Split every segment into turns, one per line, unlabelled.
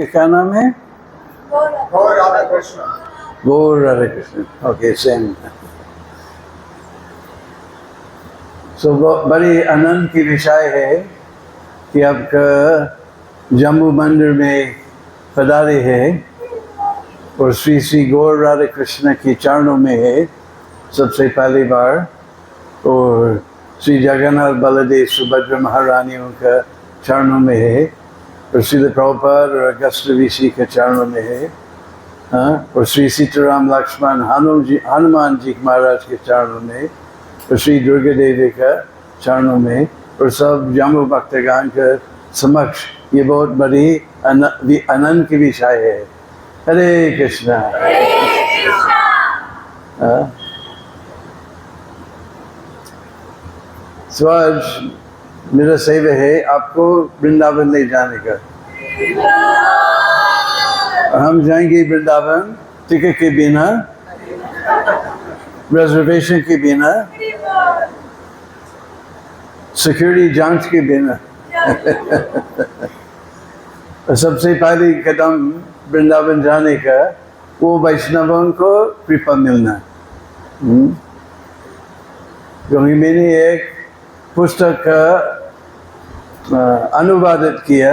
कि क्या नाम है?
Gaur Radha Krishna.
Gaur Radha Krishna. Okay, same. So बड़ी आनंद की विषय है कि आपका जम्मू मंदिर में पधारे है और श्री श्री गौर राधा कृष्ण के चरणों में है सबसे पहली बार, और श्री जगन्नाथ बलदेव सुभद्रा महारानियों का चरणों में है, और श्री प्रभुपाद और अगस्त ऋषि के चरणों में है, हाँ, और श्री सीताराम लक्ष्मण हनुमान जी महाराज के चरणों में, और श्री दुर्गा देवी का चरणों में, और सब जम्मू भक्तगण के समक्ष ये बहुत बड़ी आनंद की विषय है। हरे कृष्णा। सो आज मेरा सेवा है आपको वृंदावन ले जाने का। हम जाएंगे वृंदावन टिकट के बिना, रिजर्वेशन के बिना, सिक्योरिटी जांच के बिना। सबसे पहले कदम वृंदावन जाने का वो वैष्णवों को कृपा मिलना। क्योंकि मैंने एक पुस्तक का अनुवादित किया,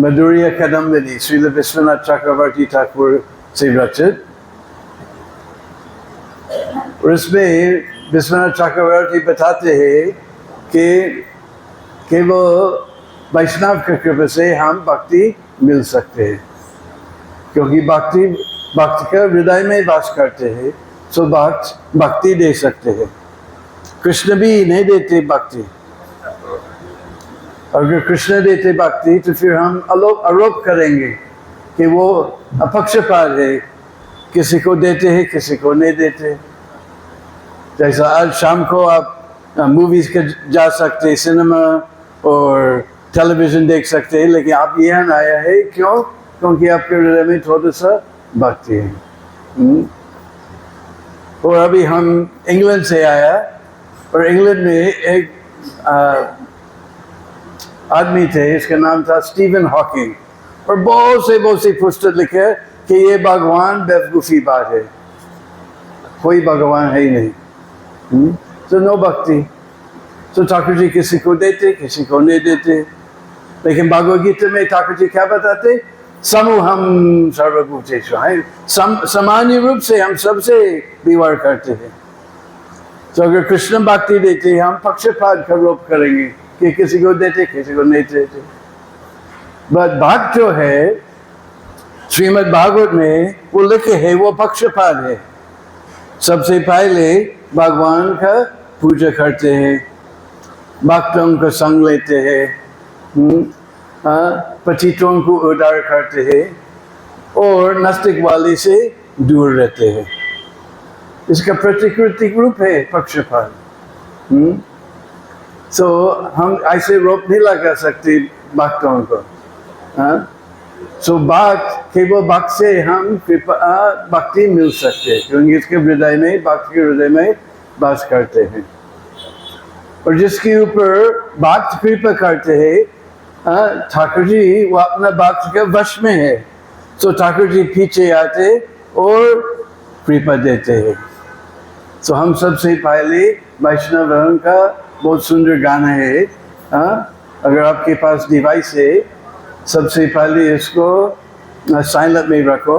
मधुर्य कदम्बिनी, श्रील विश्वनाथ चक्रवर्ती ठाकुर से रचित, और इसमें विश्वनाथ चक्रवर्ती बताते हैं कि केवल वैष्णव की कृपा से हम भक्ति मिल सकते हैं, क्योंकि भक्ति का हृदय में वास करते हैं, सो भक्ति दे सकते हैं। कृष्ण भी नहीं देते भक्ति। अगर कृष्ण देते भक्ति तो फिर हम आरोप करेंगे कि वो अपक्षपात है, किसी को देते हैं किसी को नहीं देते। जैसा आज शाम को आप मूवीज के जा सकते हैं, सिनेमा और टेलीविजन देख सकते हैं, लेकिन आप यहाँ आया है क्यों? क्योंकि आपके हृदय में थोड़ा सा भक्ति है। और अभी हम इंग्लैंड से आया, और इंग्लैंड में एक आदमी थे, इसका नाम था स्टीवन हॉकिंग, और बहुत से पुस्तक लिखे कि ये भगवान बेवकूफ़ी बात है, कोई भगवान है ही नहीं। तो नो भक्ति। तो ठाकुर जी किसी को देते किसी को नहीं देते, लेकिन भगवद गीता में ठाकुर जी क्या बताते? समूहम सर्वभूतेषु, सामान्य रूप से हम सबसे व्यवहार करते हैं। तो अगर कृष्ण भक्ति देते हैं, हम पक्षपात का आरोप करेंगे कि किसी को देते किसी को नहीं देते। बट भक्त जो है श्रीमद् भागवत में वो लिखे है, वो पक्षपात है। सबसे पहले भगवान का पूजा करते हैं, भक्तों का संग लेते हैं, पतितों को उद्धार करते हैं, और नास्तिक वाले से दूर रहते हैं। इसका प्राकृतिक रूप है पक्षपात। सो हम ऐसे रोक नहीं लगा सकते भक्तों को। सो भक्त केवल भक्त से हम भक्ति मिल सकते हैं, क्योंकि इसके हृदय में, भक्त के हृदय में वास करते हैं। और जिसके ऊपर भक्त कृपा करते हैं, ठाकुर जी वो अपना भक्त के वश में है, तो ठाकुर जी पीछे आते और कृपा देते हैं। तो हम सबसे पहले वैष्णव का बहुत सुंदर गाना है। अगर आपके पास डिवाइस है, सबसे पहले इसको साइलेंट में रखो,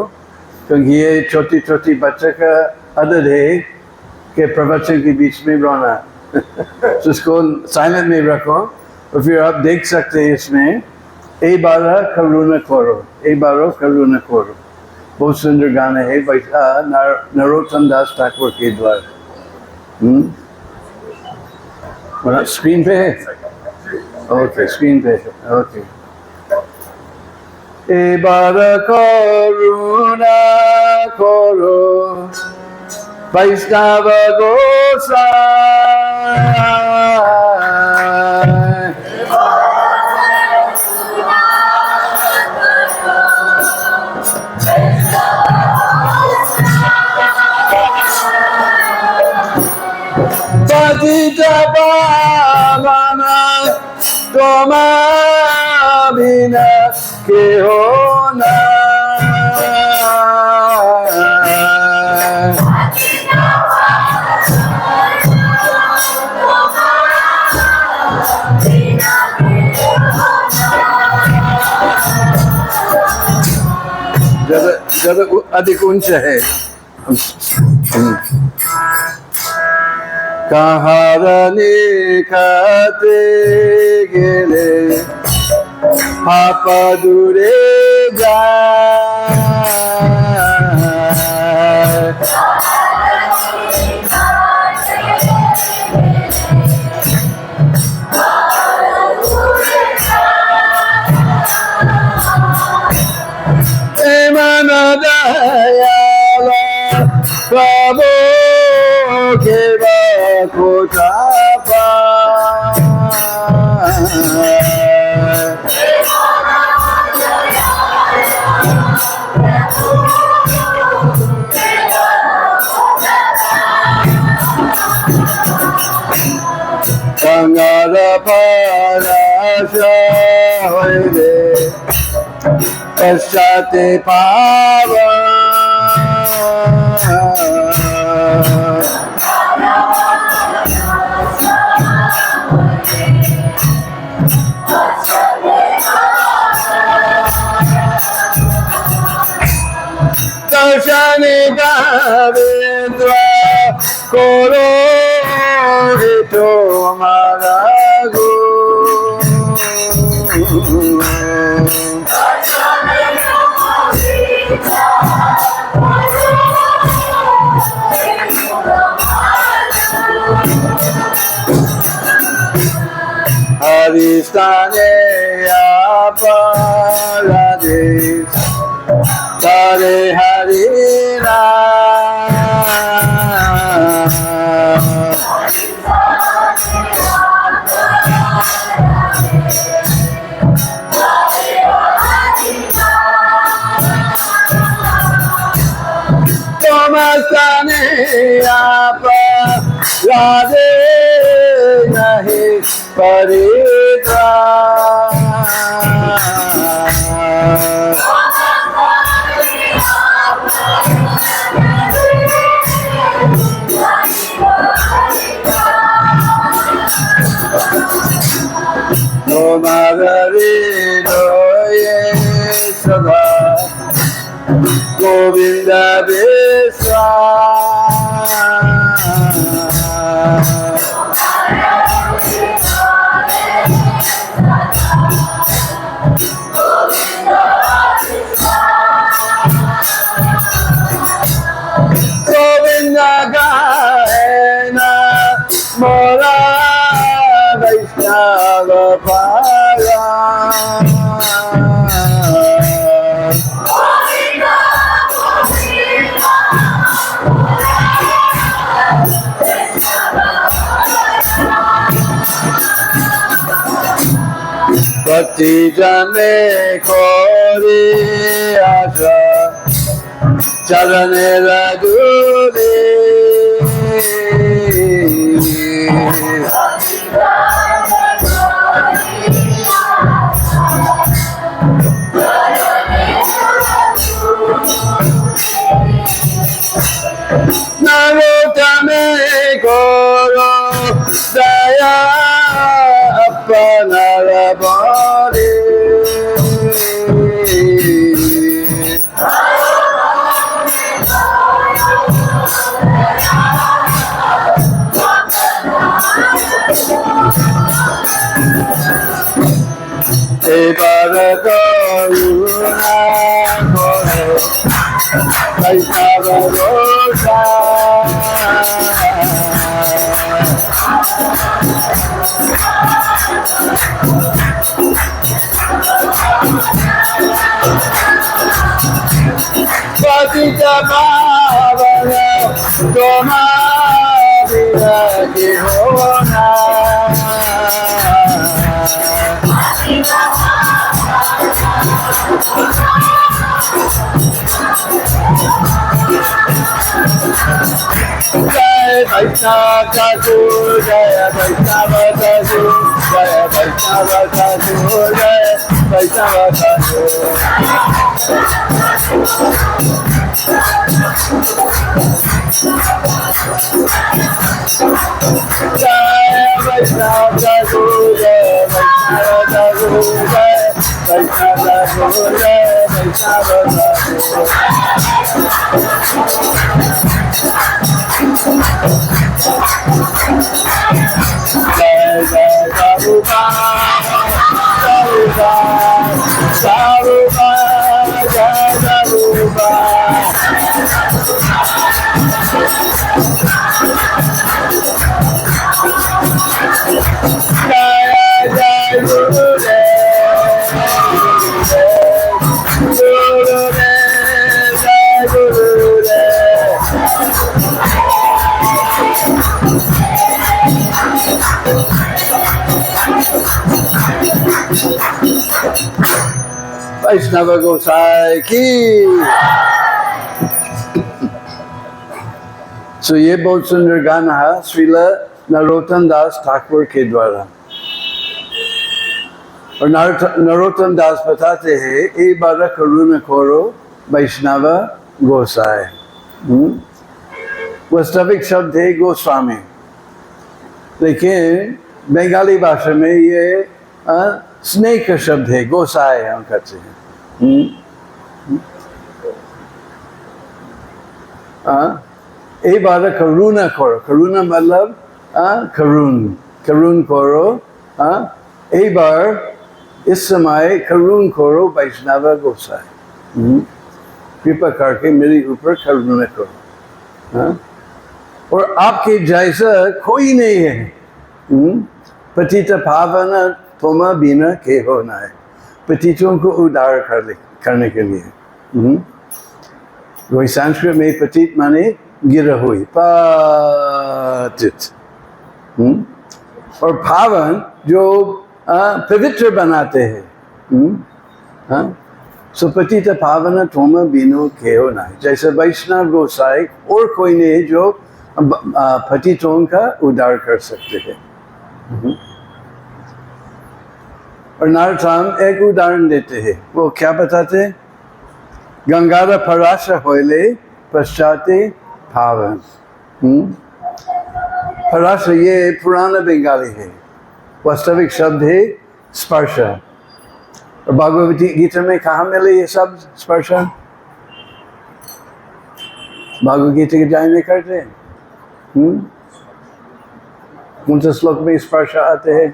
क्योंकि ये छोटी छोटी बच्चे का आदत है कि प्रवचन के बीच में रोना। तो इसको साइलेंट में रखो, और फिर आप देख सकते हैं इसमें ए बारा करुणा करो, ए बारो करुणा करो। बहुत सुंदर गाना है नरोत्तम दास ठाकुर के द्वारा। स्क्रीन पे है? ओके, स्क्रीन पे है। ओके। ए बारा करुणा करो वैष्णव गोसाई, पतित पावन तुम बिना के हो ज्यादा अधिक ऊंचा है। কাহারানি খাতে গেলে হাপা দূরে যায় এমন দয়ালা প্রভু কেবা কোথা গঙ্গার পরাশা হইলে পশ্চাতে পাবা দর্শনে গোবিন্দ করো তোমারা গো হরিস্থানে আপারাদেশ তারে হরি তোমার স্থানে রাধে নাহি পরিত্রা তোমার হৃদয়ে সদা গোবিন্দ গোবিন্দ গায়না মোরা বৈষ্ণব পারা ভক্তি জানে করে আশা চরণের দুরে নরোত্তমে করো দয়া আপনার বরে এবার করুণা করে বৈষ্ণব রোষা পতিত পাবন তোমার বিরাগে হোনা जय वैष्णव ठाकुर जय वैष्णव ठाकुर जय वैष्णव ठाकुर जय वैष्णव ठाकुर जय वैष्णव ठाकुर जय वैष्णव ठाकुर जय वैष्णव ठाकुर जय वैष्णव गोसाई की। तो ये बहुत सुंदर गाना है श्रील नरोत्तम दास ठाकुर के द्वारा। और नरोत्तम दास बताते हैं ए बार करुण खोरो वैष्णव गोसाई। वास्तविक शब्द है गोस्वामी, लेकिन बंगाली भाषा में ये स्नेह का शब्द है, गोसाई हम कहते हैं। ए बार करुणा करो, करुणा मतलब करुण करो। ए बार इस समय करुण करो वैष्णव गोसाई, कृपा करके मेरे ऊपर करुणा करो। और आपके जैसा कोई नहीं है। पतित पावन तुम बिना के होना है, पतितों को उद्धार करने के लिए। वही संस्कृत में पतित माने गिरा हुई, पतित। और पावन जो पवित्र बनाते हैं। सो पतित पावन तुम बिनु के होना है। जैसे वैष्णव गोसाई और कोई नहीं जो पतितों का उद्धार कर सकते हैं। और नारथाम एक उदाहरण देते हैं, वो क्या बताते हैं? गंगारा पराश होले पश्चाते पावन। पराश ये पुराना बंगाली है, वास्तविक शब्द है स्पर्श। और भगवती गीता में कहाँ मिले ये शब्द स्पर्श? भगवत गीता के जान नहीं करते। कौन सा श्लोक में स्पर्श आते हैं?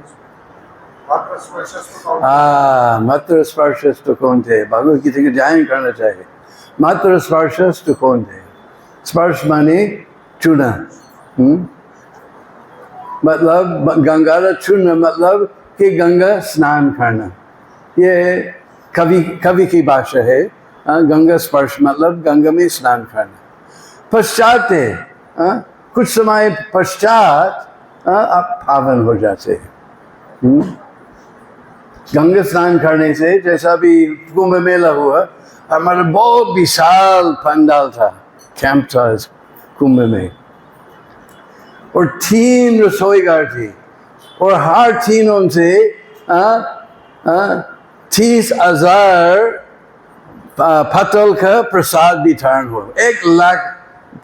मात्र स्पर्श तो कौन थे? भगवत गीता के जान करना चाहिए। मात्र स्पर्श तो कौन थे? स्पर्श माने चूना। मतलब गंगा चूना मतलब कि गंगा स्नान करना। ये कवि की भाषा है। गंगा स्पर्श मतलब गंगा में स्नान करना। पश्चात कुछ समय पश्चात आप पावन हो जाते हैं। गंगा स्नान करने से, जैसा भी कुंभ मेला हुआ, हमारा बहुत विशाल पंडाल था, कैंप था कुंभ में, और 3 रसोई घर थी, और हर तीनों से 30,000 पतल का प्रसाद वितरण हो। 1 लाख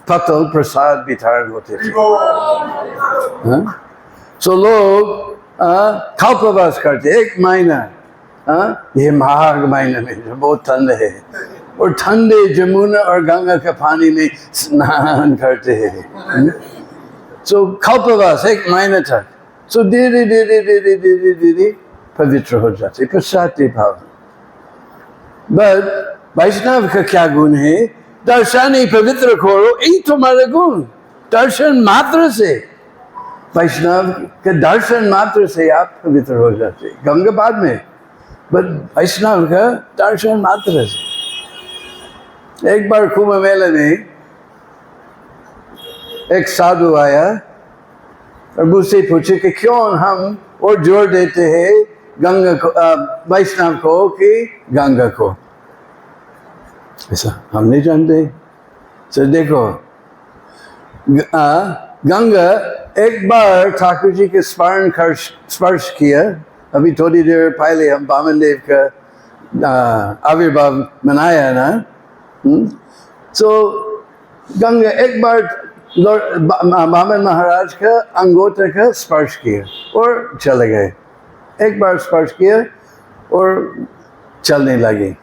पतल प्रसाद वितरण होते थे। सो लोग कल्पवास करते 1 महीना। ये माघ महीने में जो बहुत ठंड है, और ठंडे जमुना और गंगा के पानी में स्नान करते हैं। सो कल्पवास 1 महीना तक। सो धीरे धीरे धीरे धीरे धीरे पवित्र हो जाते, पश्चात भाव। बट वैष्णव का क्या गुण है? दर्शन ही पवित्र करो, यही तुम्हारा गुण। दर्शन मात्र से, वैष्णव के दर्शन मात्र से आप पवित्र हो जाते। गंगा बाद में, बट वैष्णव का दर्शन मात्र से। एक बार कुंभ मेले में एक साधु आया और मुझसे पूछे कि क्यों हम और जोर देते हैं गंगा को, वैष्णव को कि गंगा को? ऐसा हम नहीं जानते। तो देखो, गंगा एक बार ठाकुर जी के स्पर्श किया। अभी थोड़ी देर पहले हम बामन देव का आविर्भाव मनाया ना। तो गंगा एक बार बामन महाराज का अंगूठे का स्पर्श किया और चले गए। एक बार स्पर्श किया और चलने लगे।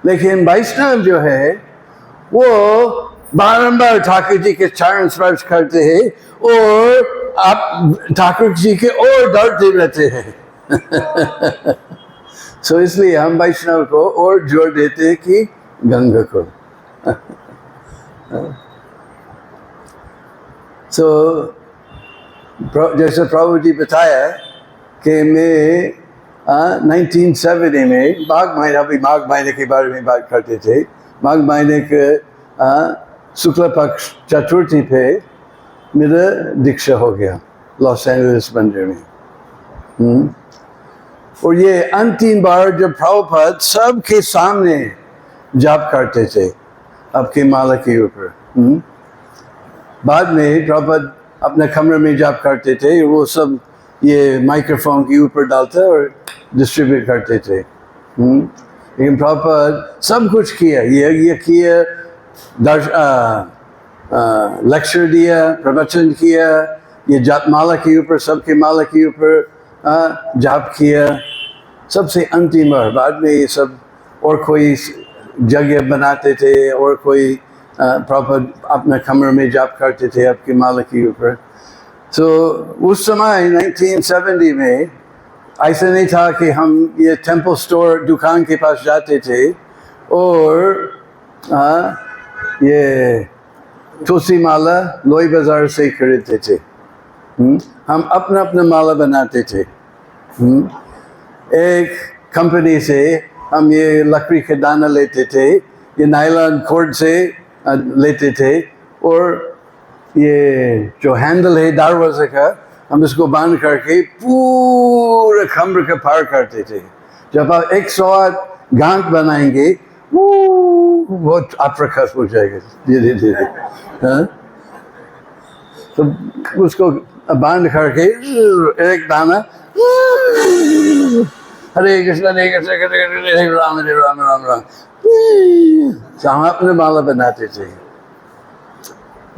लेकिन वैष्णव जो है वो बारंबार ठाकुर जी के चरण स्पर्श करते हैं और आप ठाकुर जी के और डरते रहते हैं। सो इसलिए हम वैष्णव को और जोर देते हैं कि गंगा को। सो जैसे प्रभु जी बताया कि मैं 1970 में माघ महीना, अभी माघ महीने के बारे में बात करते थे, माघ महीने के शुक्ल पक्ष चतुर्थी पे मेरा दीक्षा हो गया लॉस एंजलिस मंदिर में। और ये अंतिम बार जब प्रभुपाद सबके सामने जाप करते थे आपके माला के ऊपर। बाद में प्रभुपाद अपने कमरे में जाप करते थे, वो सब ये माइक्रोफोन के ऊपर डालते और डिस्ट्रीब्यूट करते थे। लेकिन प्रभुपाद सब कुछ किया, ये किया, लेक्चर दिया, प्रवचन किया, ये जाप माला के ऊपर, सबके माला के ऊपर जाप किया सबसे अंतिम बार। बाद में ये सब और कोई जगह बनाते थे और कोई प्रॉपर अपने कमरे में जाप करते थे आपकी माला के ऊपर। तो उस समय 1970 में ऐसा नहीं था कि हम ये टेम्पल स्टोर दुकान के पास जाते थे और ये तुलसी माला लोई बाजार से खरीदते थे। हम अपना अपना माला बनाते थे। एक कंपनी से हम ये लकड़ी के दाना लेते थे, ये नायलॉन कॉर्ड से लेते थे और ये जो हैंडल है दरवाजे का, हम इसको बांध करके पूरे कमरे का पार करते थे। जब आप 108 गांठ बनाएंगे बहुत अप्रखस हो जाएगा धीरे धीरे। तो उसको बांध करके एक दाना हरे कृष्ण हरे राम हरे राम राम राम, तो हम अपने माला बनाते थे।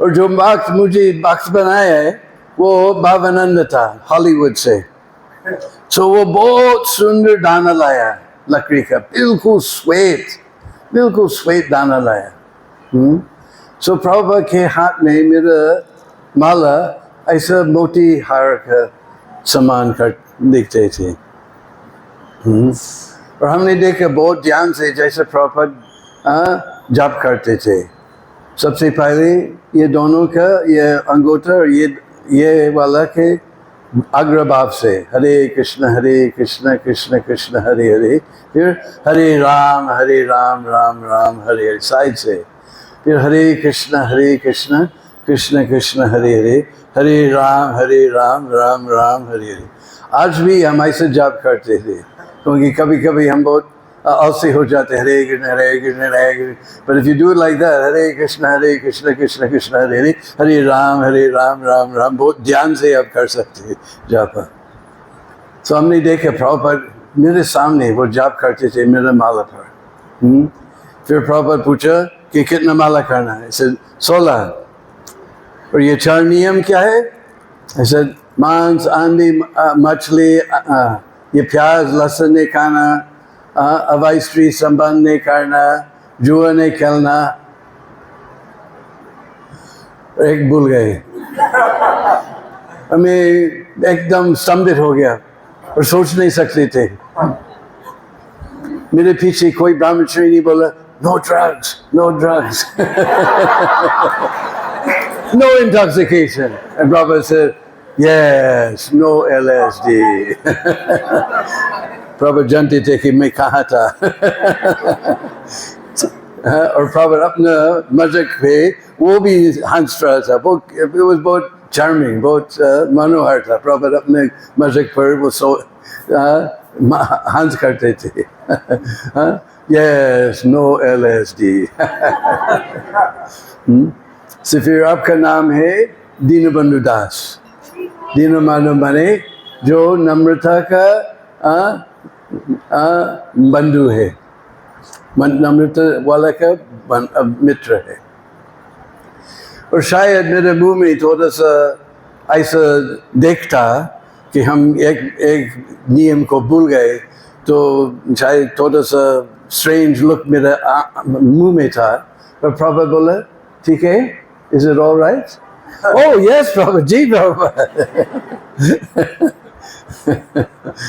और जो मुझे बॉक्स बनाया है वो बाबानंद था हॉलीवुड से। तो वो बहुत सुंदर दाना लाया लकड़ी का, बिल्कुल श्वेत दाना लाया। सो प्रभुपाद के हाथ में मेरा माला ऐसा मोती हार का समान कर दिखते थे। और हमने देखा बहुत ध्यान से जैसे प्रभुपाद जाप करते थे। सबसे पहले ये दोनों का ये अंगूठा और ये वाला के अग्रभाव से हरे कृष्ण कृष्ण कृष्ण हरे हरे, फिर हरे राम राम राम हरे हरे साइड से, फिर हरे कृष्ण कृष्ण कृष्ण हरे हरे, हरे राम राम राम हरे हरे। आज भी हम ऐसे जाप करते थे क्योंकि कभी कभी हम बहुत आलसी हो जाते, Hare Krishna Hare Krishna. But if you do like that, Hare Krishna Krishna Krishna Hare Hare, Hare Ram Ram Ram, बहुत ध्यान से आप कर सकते हैं जाप। तो हमने देखे प्रभुपाद मेरे सामने वो जाप करते थे मेरे माला पर। फिर प्रभुपाद पूछा कि कितना माला करना है? ऐसे 16। और ये 4 नियम क्या है? ऐसे मांस, अंडे, मछली, ये प्याज लहसुन नहीं खाना, अवैध स्त्री संबंध नहीं करना, जुआ नहीं खेलना। एक भूल गए, हमें एकदम स्तंभित हो गया और सोच नहीं सकते थे। मेरे पीछे कोई ब्राह्मणी नहीं बोला no drugs no intoxication, and Prabhupada said yes, no LSD. Prabhupada जानते थे कि मैं कहाँ था। और प्रभुपाद अपना मजाक पे वो भी हंस रहा था, वो बहुत चार्मिंग, बहुत मनोहर था। प्रभुपाद अपने मजाक पर वो हंस करते थे। Yes, no LSD। तो फिर आपका नाम है दीनबंधु दास। दीनबंधु माने जो नम्रता का बंधु है, नम्रता वाला का मित्र है। और शायद मेरे मुंह में थोड़ा सा ऐसा देखता कि हम एक नियम को भूल गए, तो शायद थोड़ा सा स्ट्रेंज लुक मेरे मुंह में था, पर प्रॉपर बोला ठीक है, is it all right? Oh yes proper, जी प्रॉपर।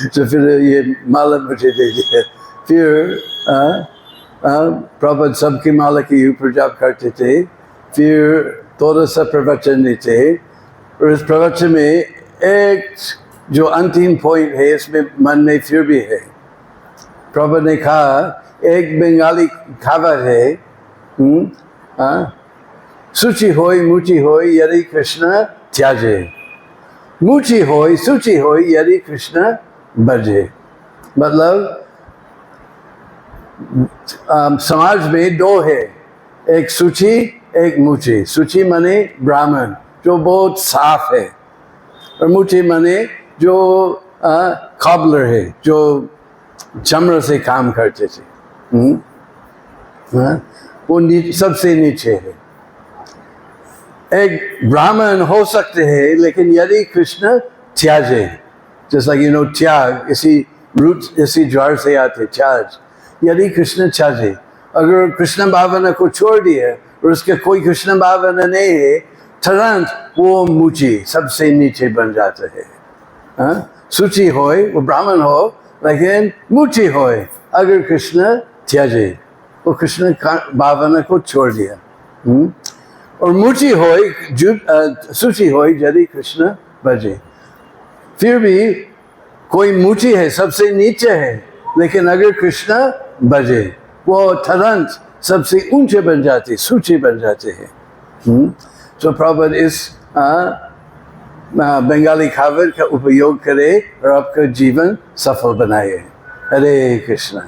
तो फिर ये माला मुझे दे दिया। फिर प्रॉपर सबकी माला के ऊपर जाप करते थे। फिर थोड़ा सा प्रवचन देते, और इस प्रवचन में एक जो अंतिम पॉइंट है इसमें मन में फिर भी है। प्रभु ने कहा एक बंगाली कहावत है, सूची होय मुची होय यदि कृष्ण त्याजे, मुची होय सूची होय यदि कृष्ण बजे। मतलब समाज में दो है, एक सूची एक मुची। सूची माने ब्राह्मण जो बहुत साफ है, और मुची माने जो कॉबलर है, जो चमड़े से काम करते थे। वो सबसे नीचे है। एक ब्राह्मण हो सकते हैं, लेकिन यदि कृष्ण त्याजे, जैसा कि त्याग इसी रूट इसी ज्वार से आते त्याज, यदि कृष्ण त्याजे, अगर कृष्ण भावना को छोड़ दिया और उसके कोई कृष्ण भावना नहीं है, तुरंत वो मुची सबसे नीचे बन जाता है। सूची होय वो ब्राह्मण हो, लेकिन मुची होय अगर कृष्ण त्याजे, वो कृष्ण भावना को छोड़ दिया। और मुची होय सूची होय यदि कृष्ण बजे। फिर भी कोई मुची है, सबसे नीचे है, लेकिन अगर कृष्ण बजे वो तुरंत सबसे ऊंचे बन जाते, सूची बन जाते हैं। तो प्रभु इस बंगाली कहावत का उपयोग करे और आपका जीवन सफल बनाए। हरे कृष्ण।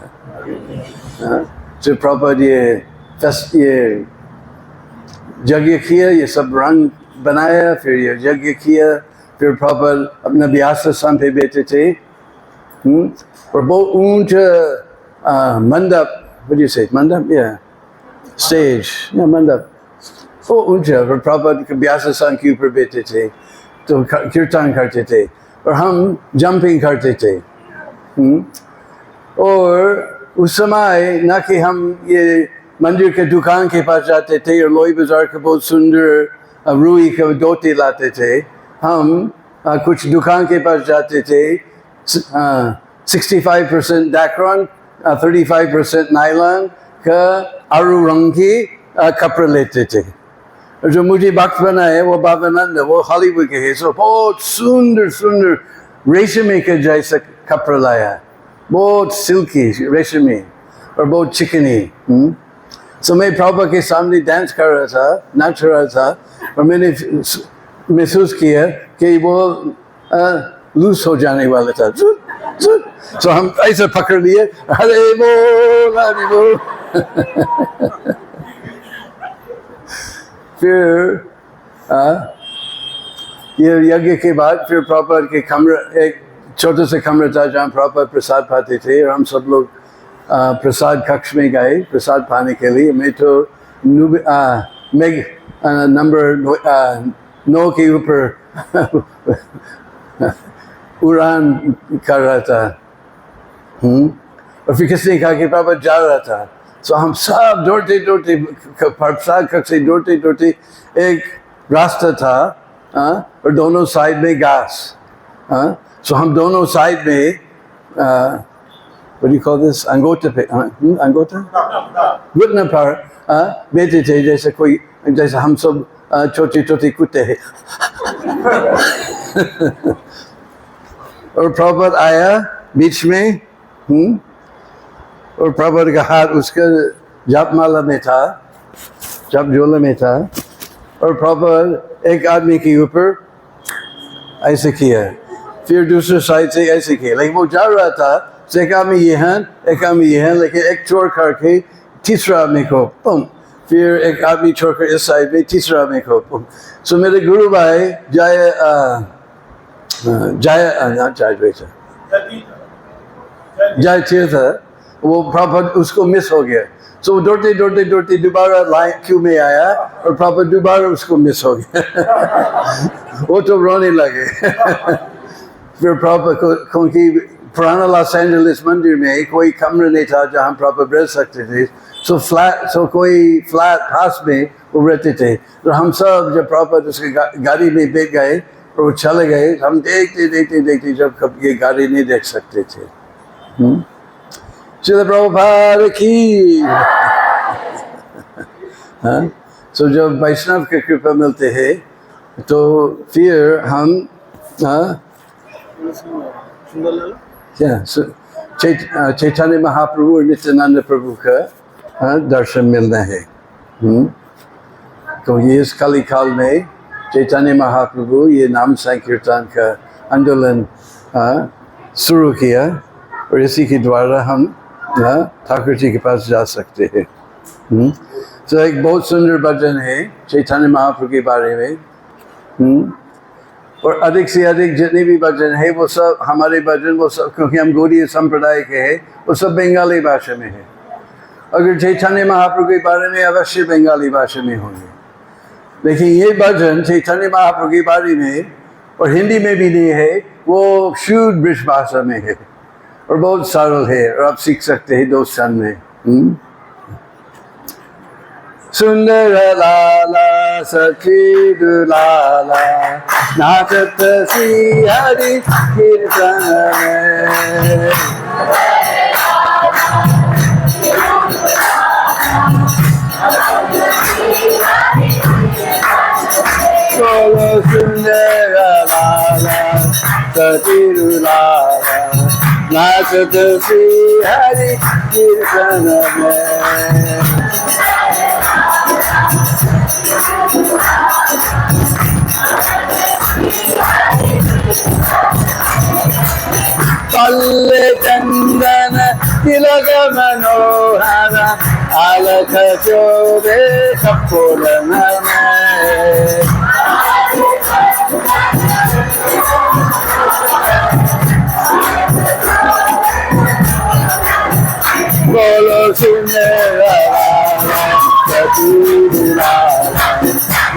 तो प्रभु ये यज्ञ किया, ये सब रंग बनाया, फिर ये यज्ञ किया, फिर प्रभु अपना व्यास स्थान पे बैठे थे, और बहुत ऊंचा मंडप, मंडप या स्टेज या मंडप, वो ऊंचा, और प्रभु व्यास स्थान के ऊपर बैठे थे, तो कीर्तन करते थे और हम जंपिंग करते थे। और उस समय न कि हम ये मंदिर के दुकान के पास जाते थे और लोई बाजार के बहुत सुंदर रुई के धोती लाते थे, हम कुछ दुकान के पास जाते थे, 65% डैक्रॉन, 35% नायलॉन का आरू रंग की कपड़े लेते थे। और जो मुझे भक्त बना है वो बाबानंद, वो हॉलीवुड के है, सो बहुत सुंदर सुंदर रेशमी के जैसा कपड़ा लाया, बहुत सिल्की रेशमी और बहुत चिकनी। सो मैं प्रभु के सामने डांस कर रहा था, नाच रहा था, और मैंने महसूस किया कि वो लूज हो जाने वाला था। तो हम ऐसे पकड़ लिए, हरे बोल हरे बोल। फिर ये यज्ञ के बाद फिर प्रभु के कमरा, एक छोटा सा कमरा था जहाँ प्रभु प्रसाद पाते थे, और हम सब लोग प्रसाद कक्ष में गए प्रसाद पाने के लिए। मैं तो नंबर 9 के ऊपर उड़ान कर रहा था। और फिर किसने कहा कि पापा जा रहा था, तो हम सब दौड़ते दौड़ते प्रसाद कक्ष से दौड़ते दौड़ते, एक रास्ता था और दोनों साइड में घास, सो हम दोनों साइड में what do you call this? अंगोटा पे, अंगोटा घुटना पर बैठे थे, जैसे कोई, जैसे हम सब छोटे छोटे कुत्ते हैं। और प्रभु आया बीच में, और प्रभु का हाथ उसका जपमाला में था, जप झोला में था, और प्रभु एक आदमी के ऊपर ऐसे किया, फिर दूसरे साइड से ऐसे किया, लेकिन वो जा रहा था, एक आदमी यहाँ एक आदमी यहाँ, लेकिन एक छोड़ करके तीसरा आदमी को पुम, फिर एक आदमी छोड़कर इस साइड में तीसरा आदमी को पुम। सो मेरे गुरु भाई जय तीर्थ, वो प्रभु उसको मिस हो गया, सो दौड़ते दौड़ते दौड़ते दोबारा लाइन क्यू में आया, और प्रभु दोबारा उसको मिस हो गया। वो तो रोने लगे। फिर प्रभु क्योंकि पुराना लॉस एंजलिस मंदिर में कोई कमरा नहीं था जहाँ प्रॉपर रह सकते थे, सो कोई फ्लैट हाउस में वो रहते थे। तो हम सब जब प्रॉपर उसके गाड़ी में बैठ गए और वो चले गए, हम देखते देखते देखते जब कब ये गाड़ी नहीं देख सकते थे। श्रील प्रभुपाद की। हाँ, सो जब वैष्णव की कृपा मिलते हैं तो फिर हम क्या चैतन्य महाप्रभु और नित्यानंद प्रभु का दर्शन मिलना है। तो ये इस कली काल में चैतन्य महाप्रभु ये नाम संकीर्तन का आंदोलन शुरू किया और इसी के द्वारा हम ठाकुर जी के पास जा सकते हैं। तो एक बहुत सुंदर भजन है चैतन्य महाप्रभु के बारे में। और अधिक से अधिक जितने भी भजन है वो सब हमारे भजन, वो सब क्योंकि हम गौड़ीय संप्रदाय के हैं, वो सब बंगाली भाषा में है। अगर चैतन्य महाप्रभु के बारे में अवश्य बंगाली भाषा में होंगे, लेकिन ये भजन चैतन्य महाप्रभु के बारे में और हिंदी में भी नहीं है, वो शुद्ध ब्रज भाषा में है और बहुत सरल है और आप सीख सकते हैं 2 क्षण में। सुंदर लाला सचिद लाला नाचत श्री हरि कीर्तन में। बोलो सुंदर लाला सचिद लाला नाचत श्री हरि कीर्तन में। पल्ले चंदन तिलक मनोहर आलख चोरे कपूर में। बोलो सुंदर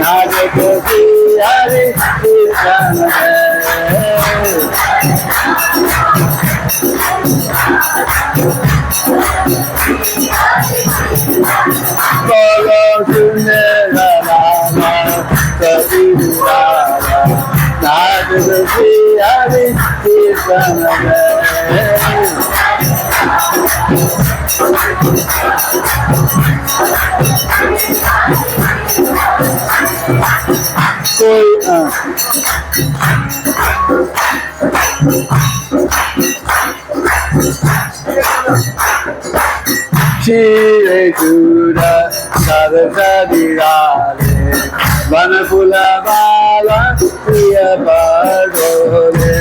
नाचत श्री हरि कीर्तन में। बोलो सुंदर नाचत श्री हरि कीर्तन में। Shire Juda Sarasadi Vanapula Bala Priya Padole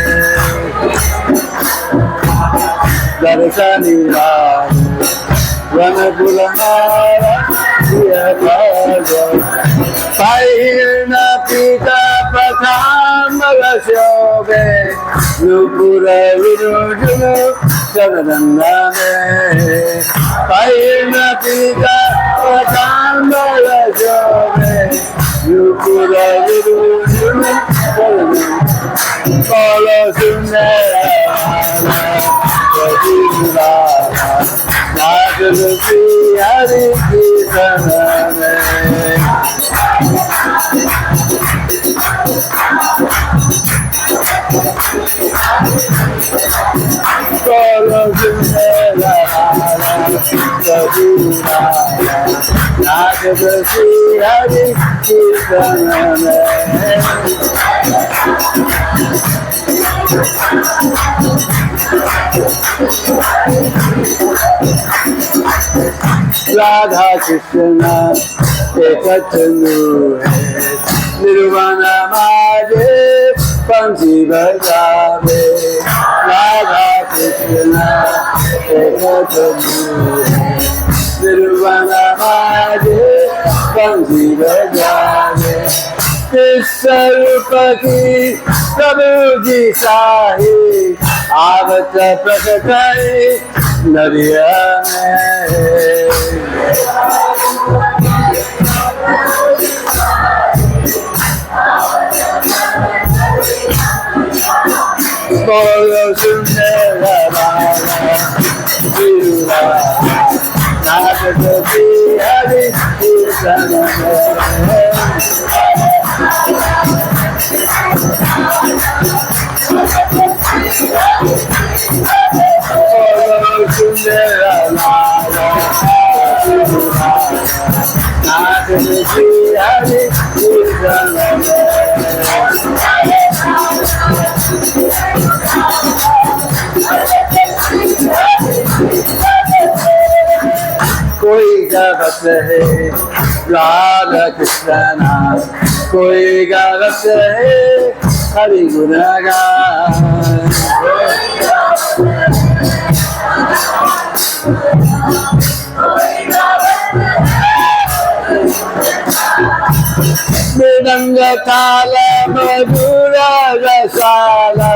Sarasadi Vanapula Bala Priya Padole Paina Pita Patamala Shobe Nupura Virujunu Saranandane Paina Pita Patamala Shobe Nupura Virujunu Saranandane Polo Sundara Vajidura Nagalusi Hari Kisanane Polo Sundara Vajidura Nagalusi Hari Kisanane Radha Krishna Ekatanu Nirvana Maje Panchi Bhajave Radha Krishna Ekatanu Nirvana Maje Panchi Bhajave Sarupati Prabhuji Sahi Avata Prakatai Nariya Bolo Sundara Shri Hari कीर्तन सुंदर लाला नाथ श्री हरि कीर्तन कोई गावत है राधा कृष्ण नाम, कोई गावत है हरि गुणगान। मृदंग ताल मधुर रसाला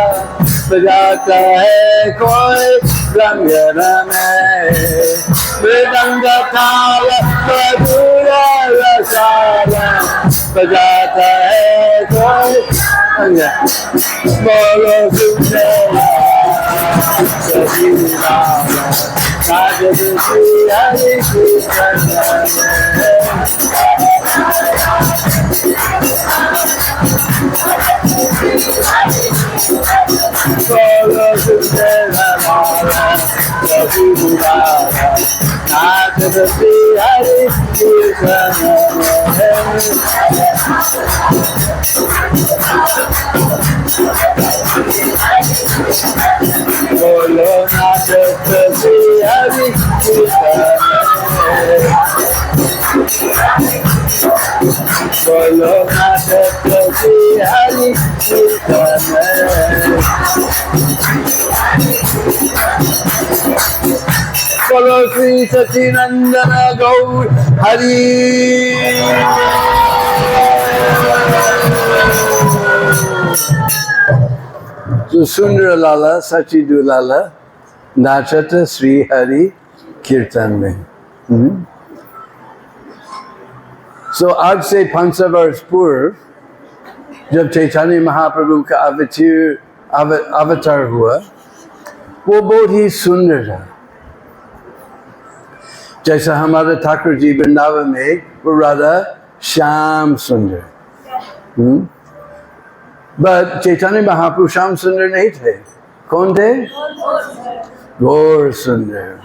बजाता है कोई रंगन में। मृदंग ताल मधुर रसाला बजाता है कोई रंगन। बोलो सुंदर नाथ श्री हरि कीर्तन बोलो सुंदर नाथ श्री हरि कीर्तन बोलो नाथ श्री हरि कीर्तन बोलो नाथ श्री हरि कीर्तन बोलो श्री सच्चिदानंद गौर हरि। तो सुंदर लाला सचिदु लाला नाचत श्री हरि कीर्तन में। सो आज से 500 वर्ष पूर्व जब चैतन्य महाप्रभु का अवतार हुआ, वो बहुत ही सुंदर था। जैसा हमारे ठाकुर जी वृंदावन में वो राधा श्याम सुंदर। बट चैतन्य महाप्रभु श्याम सुंदर नहीं थे। कौन थे? गौर सुंदर।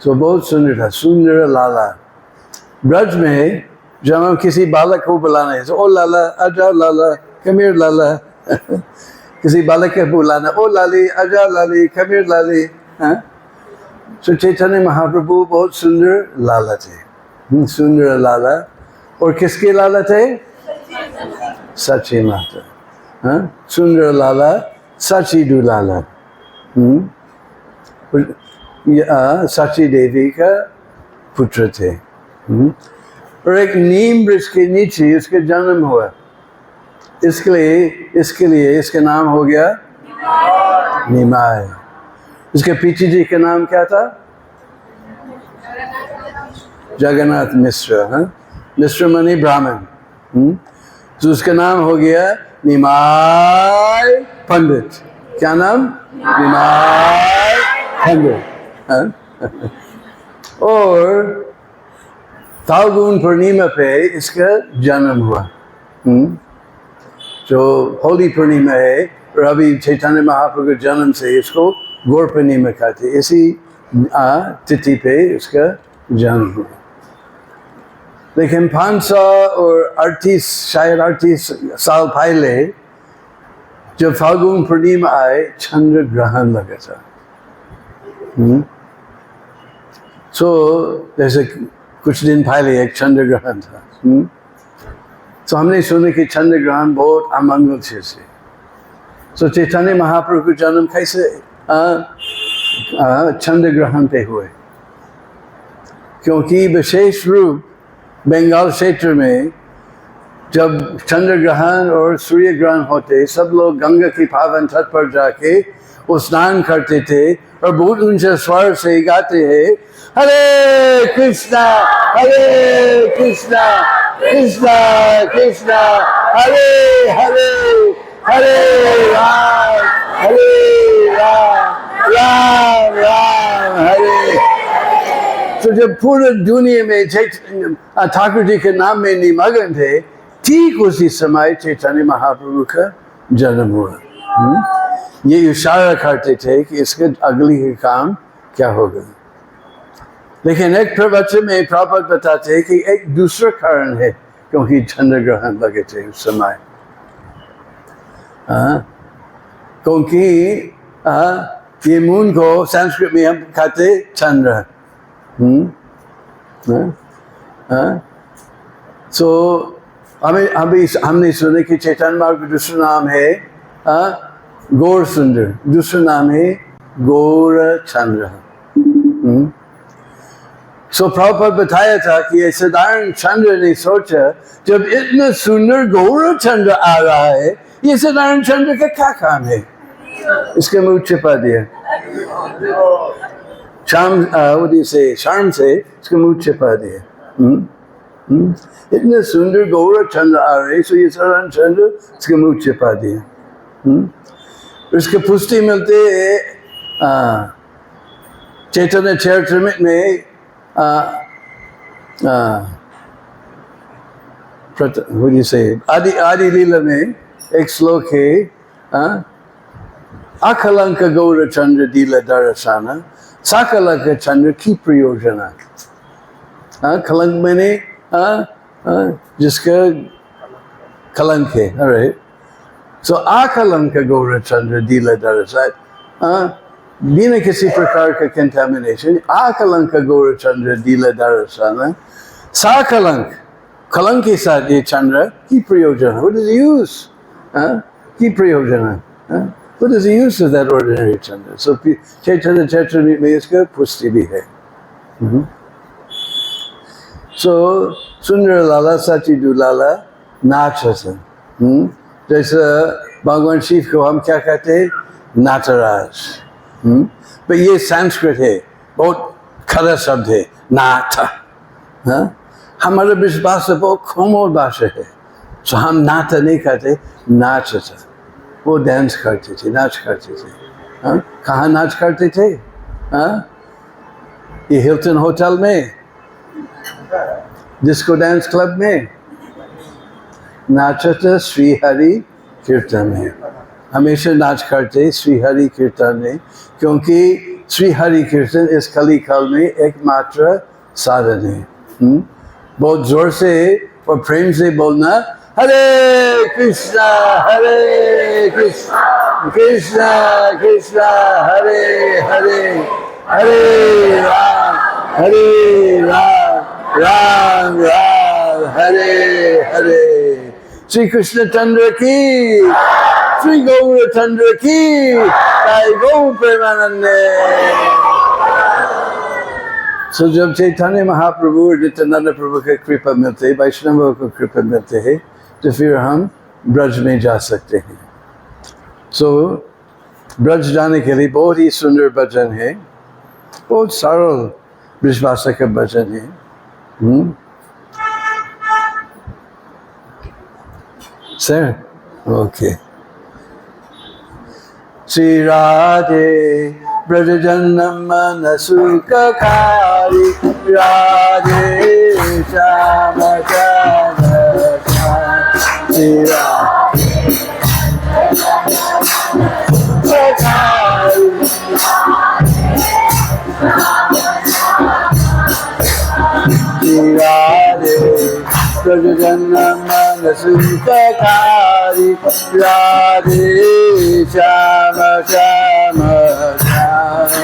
तो बहुत सुंदर था, सुंदर लाला। ब्रज में जब हम किसी बालक को बुलाना है तो ओ लाला आजा लाला कमीर लाला किसी बालक को बुलाना ओ लाली आजा लाली कमीर लाली। तो चैतन्य महाप्रभु बहुत सुंदर लाला थे। सुंदर लाला। और किसके लाला थे? सची माता। सुंदर लाला सचिदु लाला। सची देवी का पुत्र थे। और एक नीम वृक्ष के नीचे इसका जन्म हुआ। इसके लिए इसका नाम हो गया निमाय। इसके पीछे जी का नाम क्या था? जगन्नाथ मिश्र। मिश्र माने ब्राह्मण। तो उसका नाम हो गया निमाय पंडित। क्या नाम? निमाय पंडित। और फाल्गुन पूर्णिमा पे इसका जन्म हुआ। जो होली पूर्णिमा है और अभी चैतन्य महाप्रभु के जन्म से इसको गौर पूर्णिमा कहते। इसी तिथि पे इसका जन्म हुआ। लेकिन 538 शायद 38 साल पहले जब फाल्गुन पूर्णिमा आए, चंद्र ग्रहण लगा था। तो जैसे कुछ दिन पहले एक चंद्र ग्रहण था। तो हमने सुना कि चंद्र ग्रहण बहुत अमंगल चीज है। तो चैतन्य महाप्रभु का जन्म कैसे चंद्र ग्रहण पे हुए? क्योंकि विशेष रूप बंगाल क्षेत्र में जब चंद्र ग्रहण और सूर्य ग्रहण होते, सब लोग गंगा की पावन तट पर जाके वो स्नान करते थे और बहुत ऊंचे स्वर से गाते हैं, हरे कृष्णा कृष्णा कृष्णा हरे हरे हरे राम राम राम हरे। तो जब पूरे दुनिया में ठाकुर जी के नाम में निमग्न थे, ठीक उसी समय चैतन्य महाप्रभु का जन्म हुआ। ये इशारा करते थे कि इसके अगली के काम क्या होगा। लेकिन एक प्रवचन में प्रभुपाद बताते हैं कि एक दूसरा कारण है क्योंकि चंद्र ग्रहण लगे थे उस समय। क्योंकि ये मून को संस्कृत में हम कहते चंद्र। सो हमने सुने कि चैतन्य महाप्रभु का दूसरा नाम है गौर सुंदर, दूसरा नाम है गौर चंद्र। सो प्रभुपाद बताया था कि ये साधारण चंद्र ने सोचा जब इतना सुंदर गौर चंद्र आ रहा है, ये साधारण चंद्र का क्या काम है, इसके मुंह छिपा दिया। शाम से इसके मुंह छिपा दिया। इतने सुंदर गौर चंद्र आ रहे, सो ये साधारण चंद्र इसके मुंह छिपा दिया। इसके पुष्टि मिलते चैतन्य चरितामृत में आदि लीला में एक श्लोक है, अकलंक गौर चंद्र दीला दर्शना सकलंक चंद्र की प्रयोजना। कलंक मैंने जिसका कलंक है, राइट। सो अकलंक गौर चंद्र दीला दर्शन, बिना किसी प्रकार का कंटामिनेशन, अकलंक गौर चंद्र दीला दर्शन, सकलंक कलंक के साथ ये चंद्र की प्रयोजना। What is the use? की प्रयोजना? What is the use of that ordinary chandra? So Chaitanya Charitamrita में इसका पुष्टि भी है। So सुंदर लाला सची दुलाला नाचसन, जैसे भगवान शिव को हम क्या कहते हैं, नाटराज। पर ये संस्कृत है, बहुत खरा शब्द है नाथ। हमारा विश्वास बहुत कोमल भाषा है, तो हम नाथ नहीं कहते, नाचता। वो डांस करते थे, नाच करते थे। कहाँ नाच करते थे? ये हिल्टन होटल में, डिस्को डांस क्लब में नाचते, श्री हरि कीर्तन में हमेशा नाच करते, श्री हरि कीर्तन में, क्योंकि श्री हरि कीर्तन इस कली काल में एकमात्र साधन है। बहुत जोर से और प्रेम से बोलना, हरे कृष्णा कृष्णा कृष्णा हरे हरे, हरे राम राम राम हरे हरे। श्री कृष्ण चंद्र की, श्री गौर चंद्र की, गौ प्रेमानंदे। सो जब चैतन्य महाप्रभु और नित्यानंद प्रभु के कृपा मिलते, वैष्णव को कृपा मिलते हैं, तो फिर हम ब्रज में जा सकते हैं। सो ब्रज जाने के लिए बहुत ही सुंदर भजन है, बहुत सरल ब्रजभाषा का भजन है। Sir okay. श्री राधे ब्रज जन्म मन सुखकारी, राधे श्याम श्री राधे ब्रज जन्म मन सुखकारी, राधे श्याम श्याम श्याम।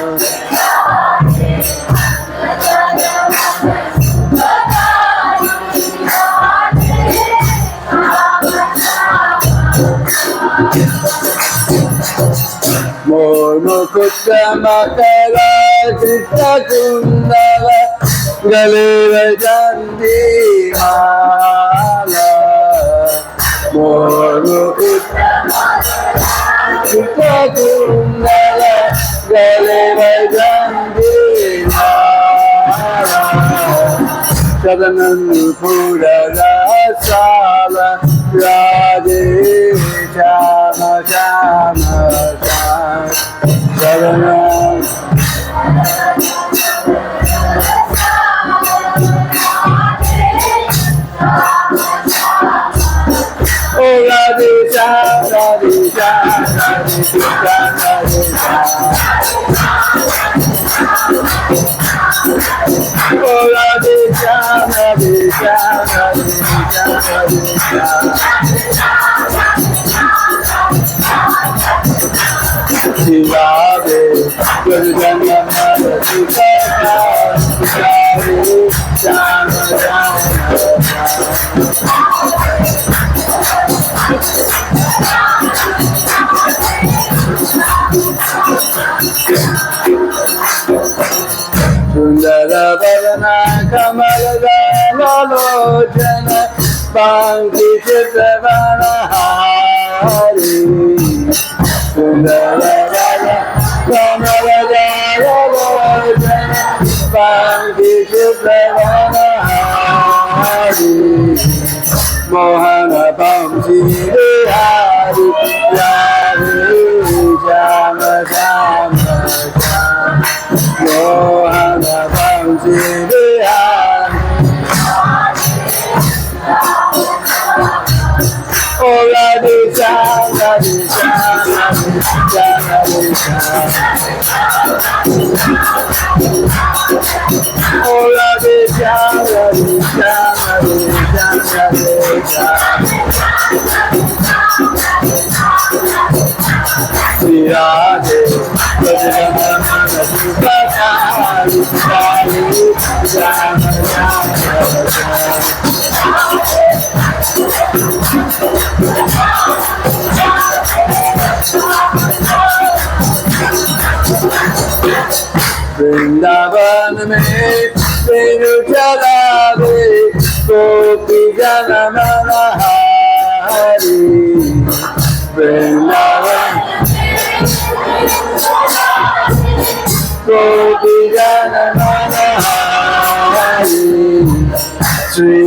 मोर मुकुट मकर कृष्ण कुंडल, गले वैजंती माला। मोर मुकुट कृष्ण कुंडल, गले वैजंती माला। सदनंद पुर रसाला, Radhe Shyam Shyam Shyam. सदनंद Oh Radhe Shyam, Radhe Shyam, Radhe Shyam, Radhe Shyam. Shri Radhe, Gurjanana, Sita Shyam, Radhe Shyam, Shyam, Sundara Varana Kamalagana Lojana Banki Chitravana Hari Sundara Varana Kamalagana Lojana Banki Chitravana Hari Mohana Bamsi Hari Hari Jama Jama Mohana Bamsi Hari Oh Radhe Shyam, Radhe Shyam, Radhe Shyam, Radhe Shyam. Oh Radhe Shyam, Radhe Shyam, Radhe Shyam, Radhe Shyam. Shri Radhe, Gurjanana, Sita Hari, Hari, Jama Jama. Vrindavan में तेरु चलावे गोपी जन मनहारी वृंदावन गोपी जन मनहारी श्री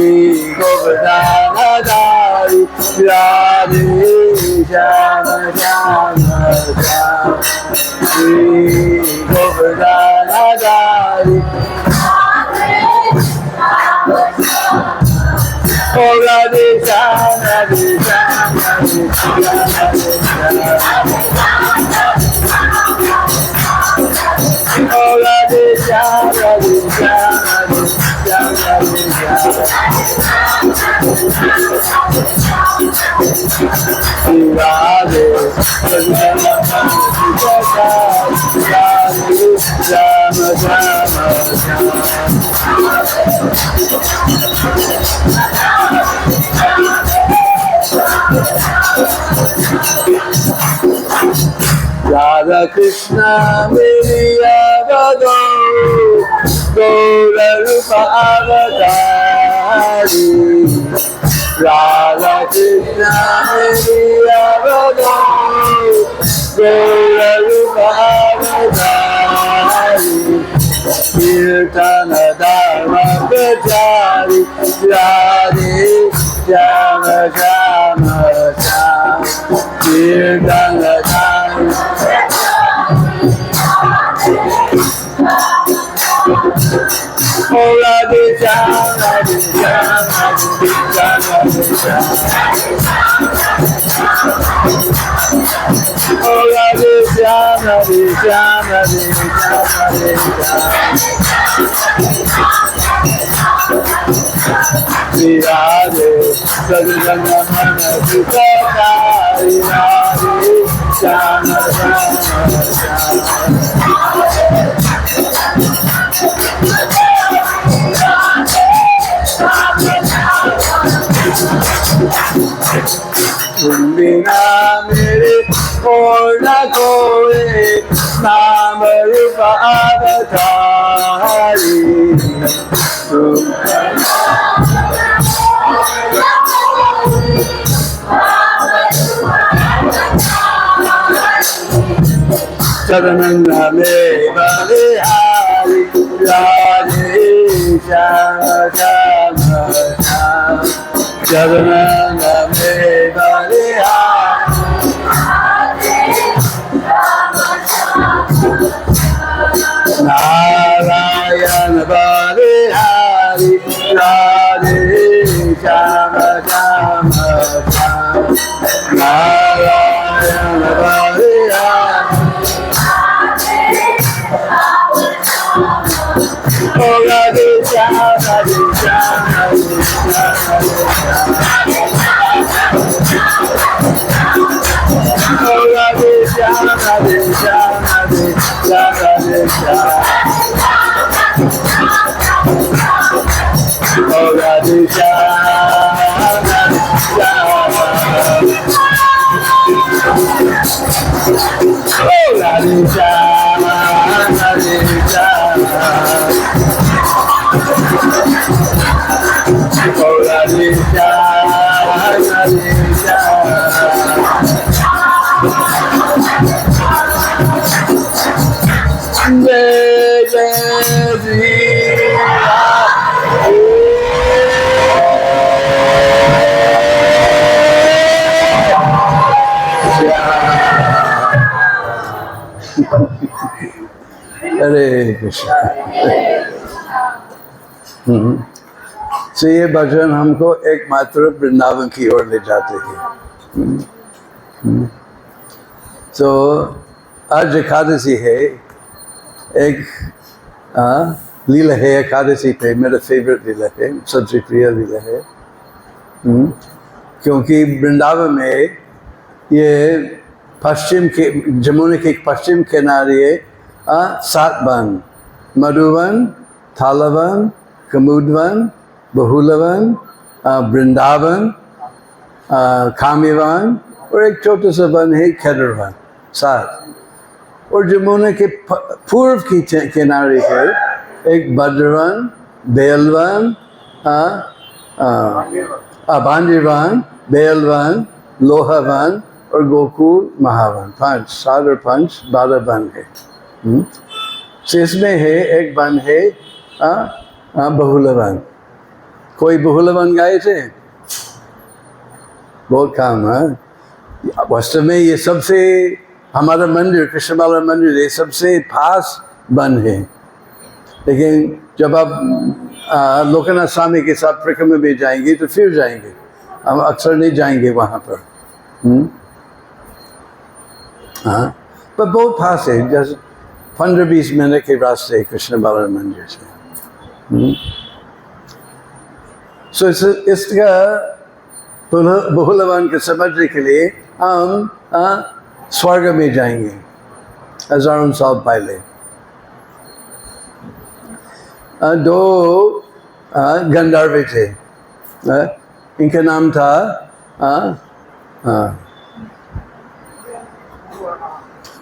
गोवर्धन धारी Radhe Shyam Shyam Shyam Shri Govardhan Adari Oh Radhe Shyam, Radhe Shyam, Radhe Shyam, Radhe Shyam. Oh Radhe Shyam, Radhe Shyam, Radhe Shyam, Radhe Shyam. Radhe, Gurjanana, Sita Shyam, Radhe Jama Jama Jama. Radha Krishna Miriya Vado Gaura Rupa Avatari Radha Krishna Miriya Vado Gaura Rupa Avatari Kirtana Dharma Prachari Radhe Jama Jama Jama Kirtana Dharma Oh Radhe Shyam, Radhe Shyam, Radhe Shyam, Radhe Shyam. Oh Radhe Shyam, Radhe Shyam, Radhe Shyam, Radhe Shyam. Shri Radhe, Gurjanana, Sita Hari, Radhe Shyam, Shyam, Shyam. तुम बिना मेरे और न कोई नाम रूप अवतारी चरणन में बलिहारी राधे श्याम श्याम श्याम चरणन में बलिहारी नारायण बलिहारी राधे श्याम श्याम श्याम नारायण बलिहारी Oh, Radhe हरे कृष्ण। तो ये भजन हमको एकमात्र वृंदावन की ओर ले जाते हैं। तो आज एकादशी है, एक लीला है एकादशी पे, मेरा फेवरेट लीला है, सबसे प्रिय लीला है। क्योंकि वृंदावन में ये पश्चिम के जमुना के पश्चिम किनारे 7 वन, मधुवन, थालवन, कमुदवन, बहुलवन, वृंदावन, कामीवन और एक छोटा सा वन है खेदरवन, 7। और जमुना के पूर्व की किनारे है एक भद्रवन, बेलवन, बांदीवन, बेलवन, लोहावन और गोकुल महावन, 5, 7 और 5, 12 वन है। तो इसमें है एक वन है बहुलवन। कोई बहुलवन गए थे? बहुत काम है। वास्तव में ये सबसे हमारा मंदिर, कृष्ण बाला मंदिर, ये सबसे पास वन है। लेकिन जब आप लोकनाथ स्वामी के साथ परिक्रमा में जाएंगे तो फिर जाएंगे, हम अक्सर नहीं जाएंगे वहाँ पर। हाँ, पर बहुत पास है, जैसे 15-20 मिनट के रास्ते कृष्ण बाला मंदिर से। सो इसका बहुलवन के समझने के लिए हम स्वर्ग में जाएंगे हजारों साल पहले। 2 गंधर्व थे, इनका नाम था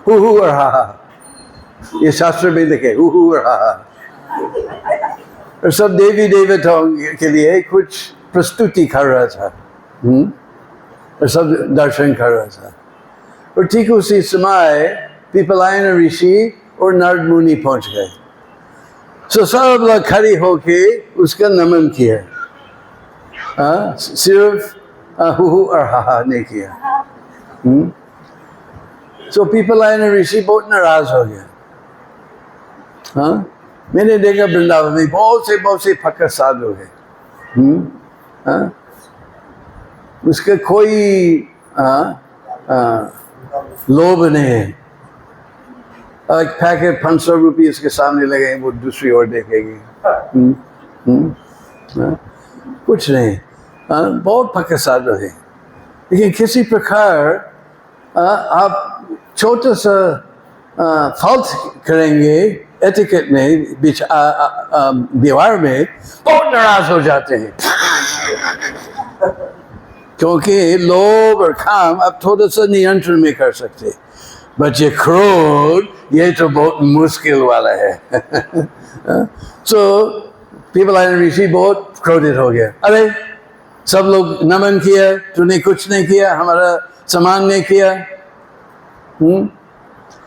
हुहु और हाहा। ये शास्त्र में लिखे हुहु और हाहा। और सब देवी देवताओं के लिए कुछ प्रस्तुति कर रहा था, और सब दर्शन कर रहा था। और ठीक उसी समय पिपलायन ऋषि और नारद मुनि पहुंच गए। तो सब लोग खड़े होके उसका नमन किया, सिर्फ हुहु और हाहा नहीं किया। तो पिपलायन ऋषि बहुत नाराज हो गया। मैंने देखा वृंदावन में बहुत से फकर साधु है, उसका कोई लोभ नहीं है। एक पैकेट 500 रुपये उसके सामने लगे, वो दूसरी ओर देखेगी। कुछ नहीं, बहुत फकर साधु है। लेकिन किसी प्रकार आप छोटा सा फॉल्ट करेंगे एटिकेट में, व्यवहार में, बहुत नाराज हो जाते हैं। क्योंकि लोभ और काम आप थोड़ा सा नियंत्रण में कर सकते, बच्चे क्रोध ये तो बहुत मुश्किल वाला है। तो पिपलायन ऋषि बहुत क्रोधित हो गया। अरे सब लोग नमन किया, तूने कुछ नहीं किया, हमारा सम्मान नहीं किया।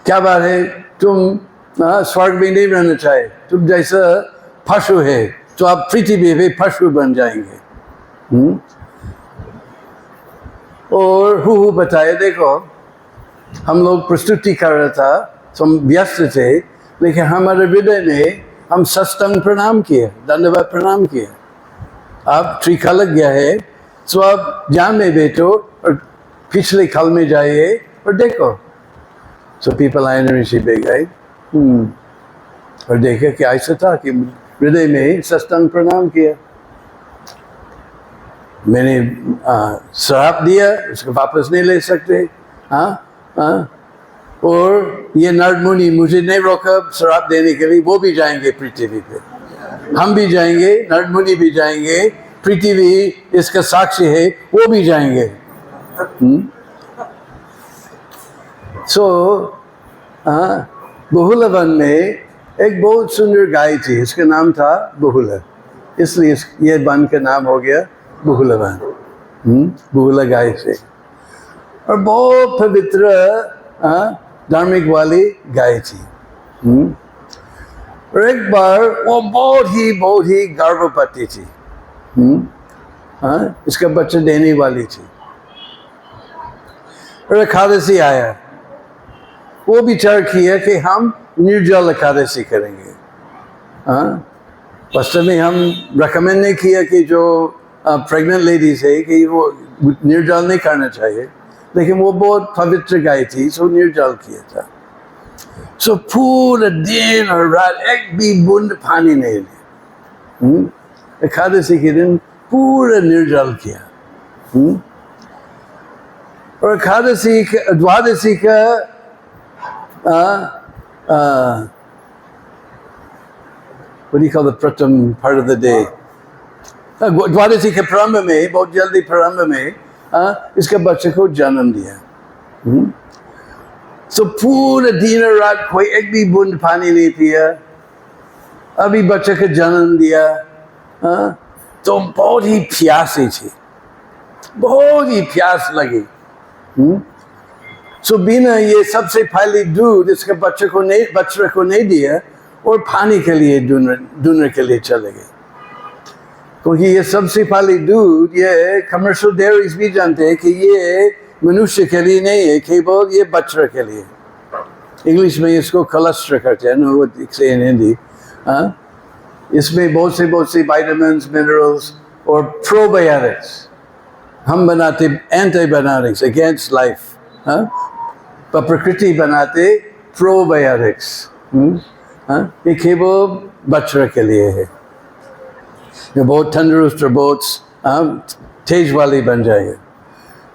क्या बात है, तुम स्वर्ग में नहीं रहना चाहे, तुम जैसा पशु है तो आप पृथ्वी पे पशु बन जाएंगे। और हु बताए, देखो हम लोग प्रस्तुति कर रहा था, हम व्यस्त थे, लेकिन हमारे हृदय में हम सस्तंग प्रणाम किए, दंडवत प्रणाम किए। आप त्रिकाल लग गया है, तो आप जान में बैठो और पिछले काल में जाइए और देखो। तो पिपलायन ऋषि पे गए और देखे कि ऐसा था कि हृदय में सस्तंग प्रणाम किया, मैंने श्राप दिया, उसको वापस नहीं ले सकते। और ये नर मुनि मुझे नहीं रोका श्राप देने के लिए, वो भी जाएंगे पृथ्वी पे, हम भी जाएंगे, नर मुनि भी जाएंगे, पृथ्वी इसका साक्षी है, वो भी जाएंगे। सो बहुलवन में एक बहुत सुंदर गाय थी, इसका नाम था बहुला, इसलिए ये वन का नाम हो गया बहुलवन, बहुला गाय से। और बहुत पवित्र धार्मिक वाली गाय थी। और एक बार वो बहुत ही गर्भवती थी, इसका बच्चा देने वाली थी। और एकादशी आया, वो विचार किया कि हम निर्जल एकादशी करेंगे। वास्तव में हम रेकमेंड नहीं किया कि जो प्रेग्नेंट लेडीज है कि वो निर्जल नहीं करना चाहिए, लेकिन वो बहुत पवित्र गाय थी, सो निर्जल किया था। सो पूरा दिन और रात एक भी बूंद पानी नहीं ली, एकादशी के दिन पूरा निर्जल किया। और एकादशी द्वादशी का what do you call the pratham part of the day? द्वादशी के प्रारंभ में, बहुत जल्दी प्रारंभ में इसका बच्चे को जन्म दिया। सो पूरा दिन और रात कोई एक भी बूंद पानी नहीं पिया, अभी बच्चे को जन्म दिया। तो बहुत ही प्यासी थी, बहुत ही प्यास लगी। सो बिना ये सबसे पहले दूध इसके बच्चे को नहीं दिया और पानी के लिए ढूंढने के लिए चले गए, क्योंकि ये सबसे पहले दूध, ये कमर्शियल डेयरीज भी जानते हैं कि ये मनुष्य के लिए नहीं है, केवल ये बच्चे के लिए। इंग्लिश में इसको कलस्टर करते हैं, नो से इन हिंदी। इसमें बहुत से विटामिन्स, मिनरल्स और प्रोबायोटिक्स, हम बनाते एंटीबायोटिक्स अगेंस्ट लाइफ, पर प्रकृति बनाते प्रोबायोटिक्स। ये केवल बच्चे के लिए है, ये बहुत तंदुरुस्त और बहुत तेज वाली बन जाएगा।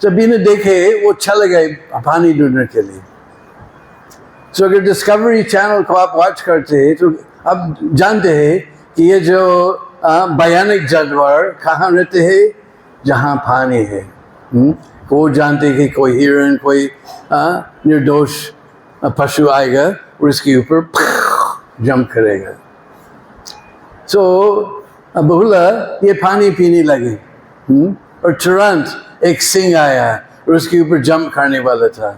जब बिना देखे वो चले गए पानी ढूंढने के लिए। तो अगर डिस्कवरी चैनल को आप वॉच करते हैं तो आप जानते हैं कि ये जो भयानक जानवर कहाँ रहते हैं, जहाँ पानी है। वो जानते हैं कि कोई हिरण, कोई निर्दोष पशु आएगा और इसके ऊपर जंप करेगा। सो बहुला ये पानी पीने लगी, और तुरंत एक सिंह आया और उसके ऊपर जंप करने वाला था।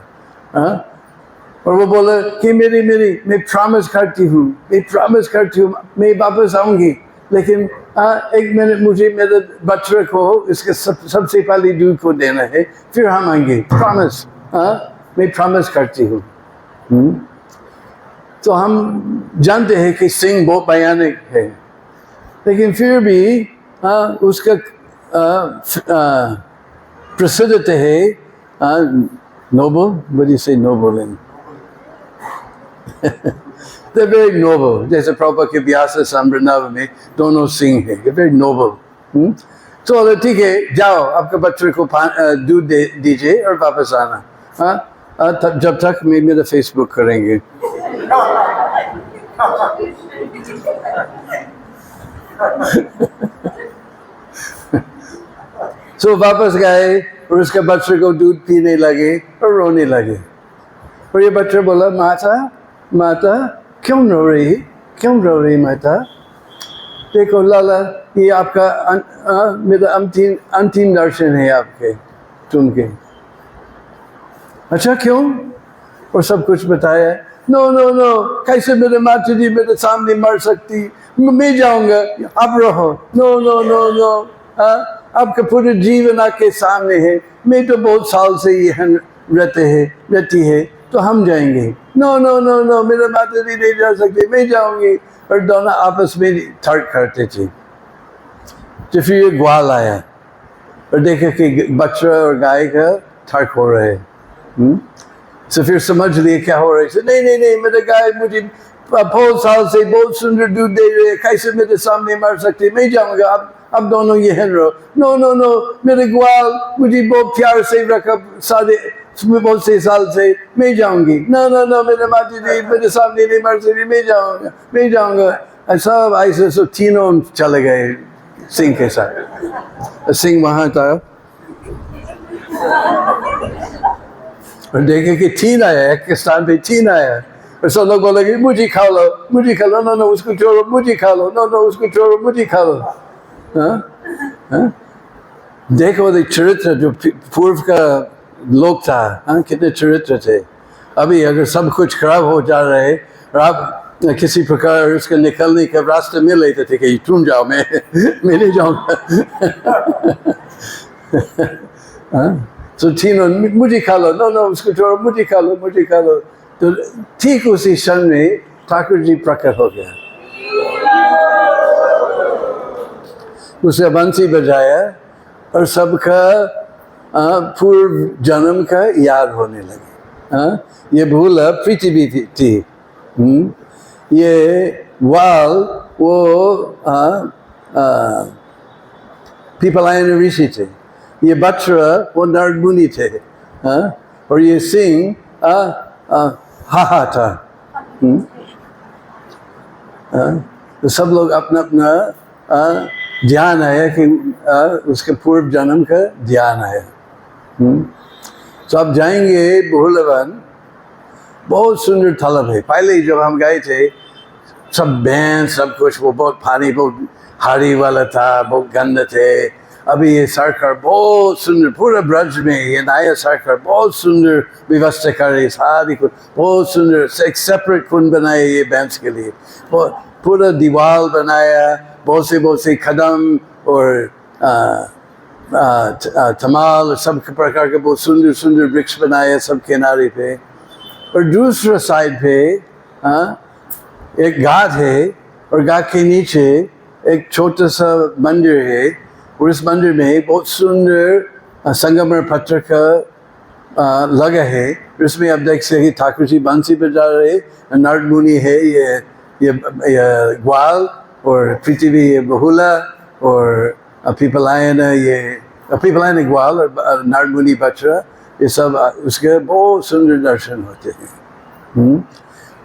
और वो बोला कि मैं प्रॉमिस करती हूँ, मैं वापस आऊँगी, लेकिन एक मिनट, मुझे मेरे बच्चे को इसके सबसे पहले दूध को देना है, फिर हम आएंगे, प्रॉमिस, मैं प्रॉमिस करती हूँ। तो हम जानते हैं कि सिंह बहुत भयानक है, लेकिन फिर भी उसका प्रसिद्धता है noble. What do you say noble in? They're very noble. जैसे प्रभुपाद के व्यास संवृंदावन में दोनों सिंह हैं, they're very noble. तो ठीक है, जाओ आपके बच्चे को दूध दीजिए और वापस आना। जब तक मैं मेरा फेसबुक करेंगे। तो वापस गए और उसके बच्चे को दूध पीने लगे और रोने लगे। और ये बच्चा बोला, माता क्यों रो रही माता? देखो लाला, ये आपका मेरा अंतिम दर्शन है आपके, तुमके। अच्छा क्यों? और सब कुछ बताया। नो, कैसे मेरे माता जी मेरे सामने मर सकती, मैं जाऊंगा, आप रहो। नो, आपका पूरे जीवन आपके सामने है, मैं तो बहुत साल से यहाँ रहती है, तो हम जाएंगे। नो, मेरे माता जी नहीं जा सकती, मैं जाऊंगी। और दोनों आपस में तर्क करते थे। तो फिर ये ग्वाल आया और देखा कि बच्चा और गाय का तर्क हो रहा है। तो फिर समझ लिए क्या हो रहा है। नहीं, मेरे गाय मुझे बहुत साल से बहुत सुंदर दूध दे रहे, कैसे मेरे सामने मर सकते, मैं जाऊंगा, अब दोनों ये रहो। नो नो नो, मेरे ग्वाल मुझे बहुत प्यार से रखा सारे बहुत से साल से, मैं जाऊंगी। नो नो नो, मेरे माता जी मेरे सामने नहीं मर सकती, मैं जाऊंगा। सब ऐसे सब तीनों चले गए सिंह के साथ। सिंह वहां था और देखे कि तीन आया, एक के स्थान पे तीन आया, और सब लोग बोले मुझे खा लो, मुझे खा लो, नो नो उसको छोड़ो, मुझे खा लो, नो नो उसको छोड़ो, मुझे खा लो। हाँ? हाँ? देखो चरित्र जो पूर्व का लोग था, हाँ, कितने चरित्र थे। अभी अगर सब कुछ खराब हो जा रहा है और आप किसी प्रकार उसके निकलने के रास्ते में लेते थे कि तुम जाओ, मैं नहीं जाऊंगा। हाँ? तो तीनों मुझे खा लो, नो नो उसको छोड़ो, मुझे खा लो, मुझे खा लो। तो ठीक उसी क्षण में ठाकुर जी प्रकट हो गया, उसे बंसी बजाया और सबका पूर्व जन्म का याद होने लगे। ये भूला पृथ्वी थी, ये वाल वो पीपलायन ऋषि थे, ये बछड़ा वो नारद मुनि थे, और ये सिंह हाहा था। तो सब लोग अपना अपना ध्यान आया कि उसके पूर्व जन्म का ध्यान आया। तो अब जाएंगे बहुलवन, बहुत सुंदर तालाब है। पहले जब हम गए थे सब बैन सब कुछ, वो बहुत पानी बहुत हारी वाला था, बहुत गंदे थे। अभी ये सरकार बहुत सुंदर, पूरा ब्रज में ये नया सरकार बहुत सुंदर व्यवस्था कर रही, सारी कुछ बहुत सुंदर, एक सेपरेट कुंड बनाया ये बैंस के लिए, पूरा दीवार बनाया, बहुत से कदम और तमाल सब प्रकार के बहुत सुंदर सुंदर वृक्ष बनाया सब किनारे पे। और दूसरा साइड पे एक घाट है, और घाट के नीचे एक छोटा सा मंदिर है, और इस मंदिर में बहुत सुंदर संगमर पत्थर का लगा है। इसमें आप देख सकते ठाकुर जी बंसी बजा रहे, नारद मुनि है, ये ग्वाल, और पृथ्वी ये बहुला, और पीपलायन ये पीपलायन ग्वाल, और नारद मुनि बछड़ा, ये सब उसके बहुत सुंदर दर्शन होते हैं।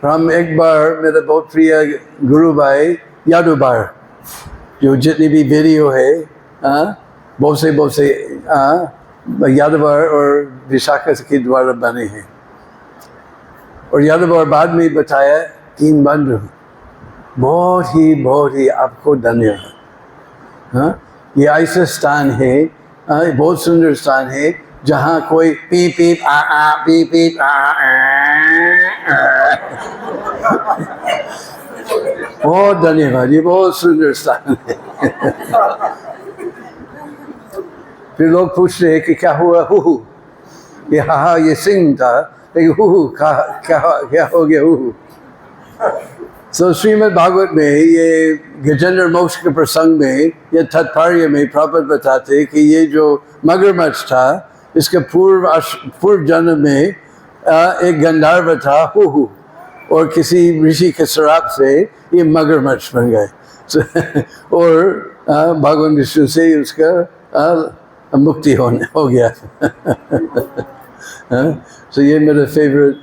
हम एक बार मेरे बहुत प्रिय गुरु भाई यादुबार, जो जितनी भी वीडियो है बहुत से यादुबार और विशाखा के द्वारा बने हैं। और यादुबार बाद में बताया 3 बंधु, बहुत ही आपको धन्यवाद। ये ऐसा स्थान है, बहुत सुंदर स्थान है, जहाँ कोई पीप पीप पीप पीप बहुत धन्यवाद, ये बहुत सुंदर स्थान है। फिर लोग पूछ रहे हैं कि क्या हुआ, हु ये हा ये सिंह था, लेकिन हु क्या हो गया हु। तो श्रीमद् भागवत में ये गजेंद्र मोक्ष के प्रसंग में ये तात्पर्य में प्रभुपाद बताते कि ये जो मगरमच्छ था, इसके पूर्व जन्म में एक गंधर्व था हु, और किसी ऋषि के श्राप से ये मगरमच्छ बन गए। और भगवान विष्णु से उसका मुक्ति हो गया। तो ये मेरा फेवरेट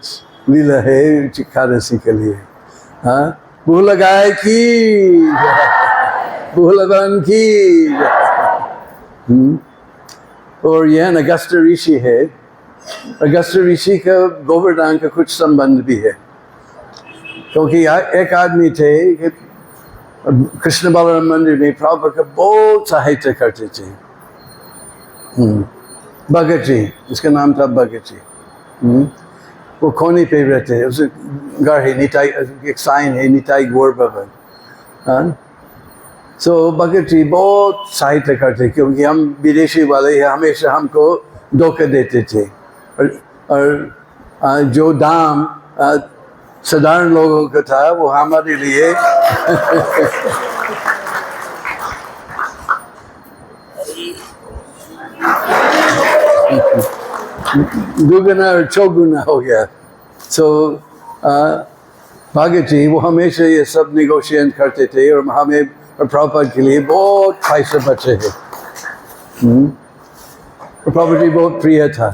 लीला है एकादशी के लिए। भूल गाय की, भूलवन की। और यह अगस्त ऋषि है, अगस्त ऋषि का गोवर्धन का कुछ संबंध भी है, क्योंकि एक आदमी थे कि कृष्ण बलराम मंदिर में प्रभुपाद का बहुत सहायता करते थे। भगत जी, इसका नाम था भगत जी। वो खोनी पे रहते हैं, उसे घर है निताई, एक साइन है निताई गौर भवन। सो भगत जी बहुत सहायता करते, क्योंकि हम विदेशी वाले हमेशा हमको धोखा देते थे, और जो दाम साधारण लोगों का था वो हमारे लिए दुगना और चौगुना हो गया। सो भागवत जी वो हमेशा ये सब निगोशिएट करते थे और हमें और प्रभुपाद के लिए बहुत पैसे बचे हैं। और प्रभुपाद जी बहुत प्रिय था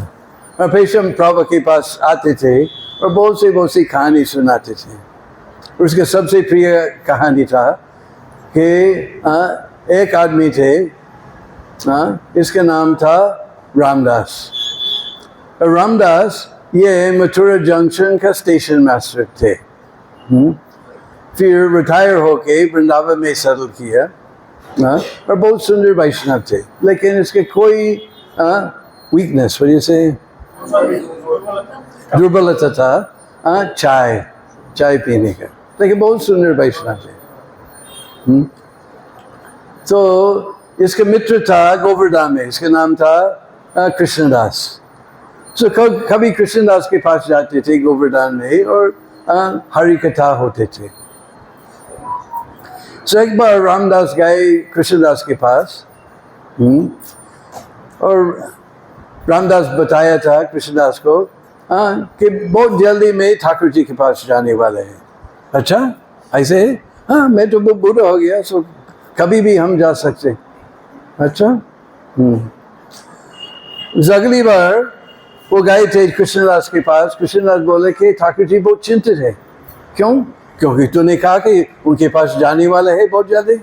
और फिर हम प्रभु के पास आते थे और बहुत सी कहानी सुनाते थे। और उसके सबसे प्रिय कहानी था कि एक आदमी थे, इसका नाम था रामदास। और रामदास ये मथुरा जंक्शन का स्टेशन मास्टर थे। फिर रिटायर होके वृंदावन में सेटल किया और बहुत सुंदर वैष्णव थे, लेकिन इसके कोई वीकनेस वजह से दुर्बलता था चाय पीने का, लेकिन बहुत सुंदर वैष्णव थे। तो इसका मित्र था गोवर्धन में, इसका नाम था कृष्णदास। तो कभी कृष्णदास के पास जाते थे गोवर्धन में और हरि कथा होते थे। तो एक बार रामदास गए कृष्णदास के पास और रामदास बताया था कृष्णदास को कि बहुत जल्दी में ठाकुर जी के पास जाने वाले हैं। अच्छा ऐसे? हाँ, मैं तो बूढ़ा हो गया, सो कभी भी हम जा सकते। अच्छा। अगली बार वो गए थे कृष्णदास के पास। कृष्णदास बोले कि ठाकुर जी बहुत चिंतित है। क्यों? क्योंकि तूने कहा कि उनके पास जाने वाला है बहुत जल्दी।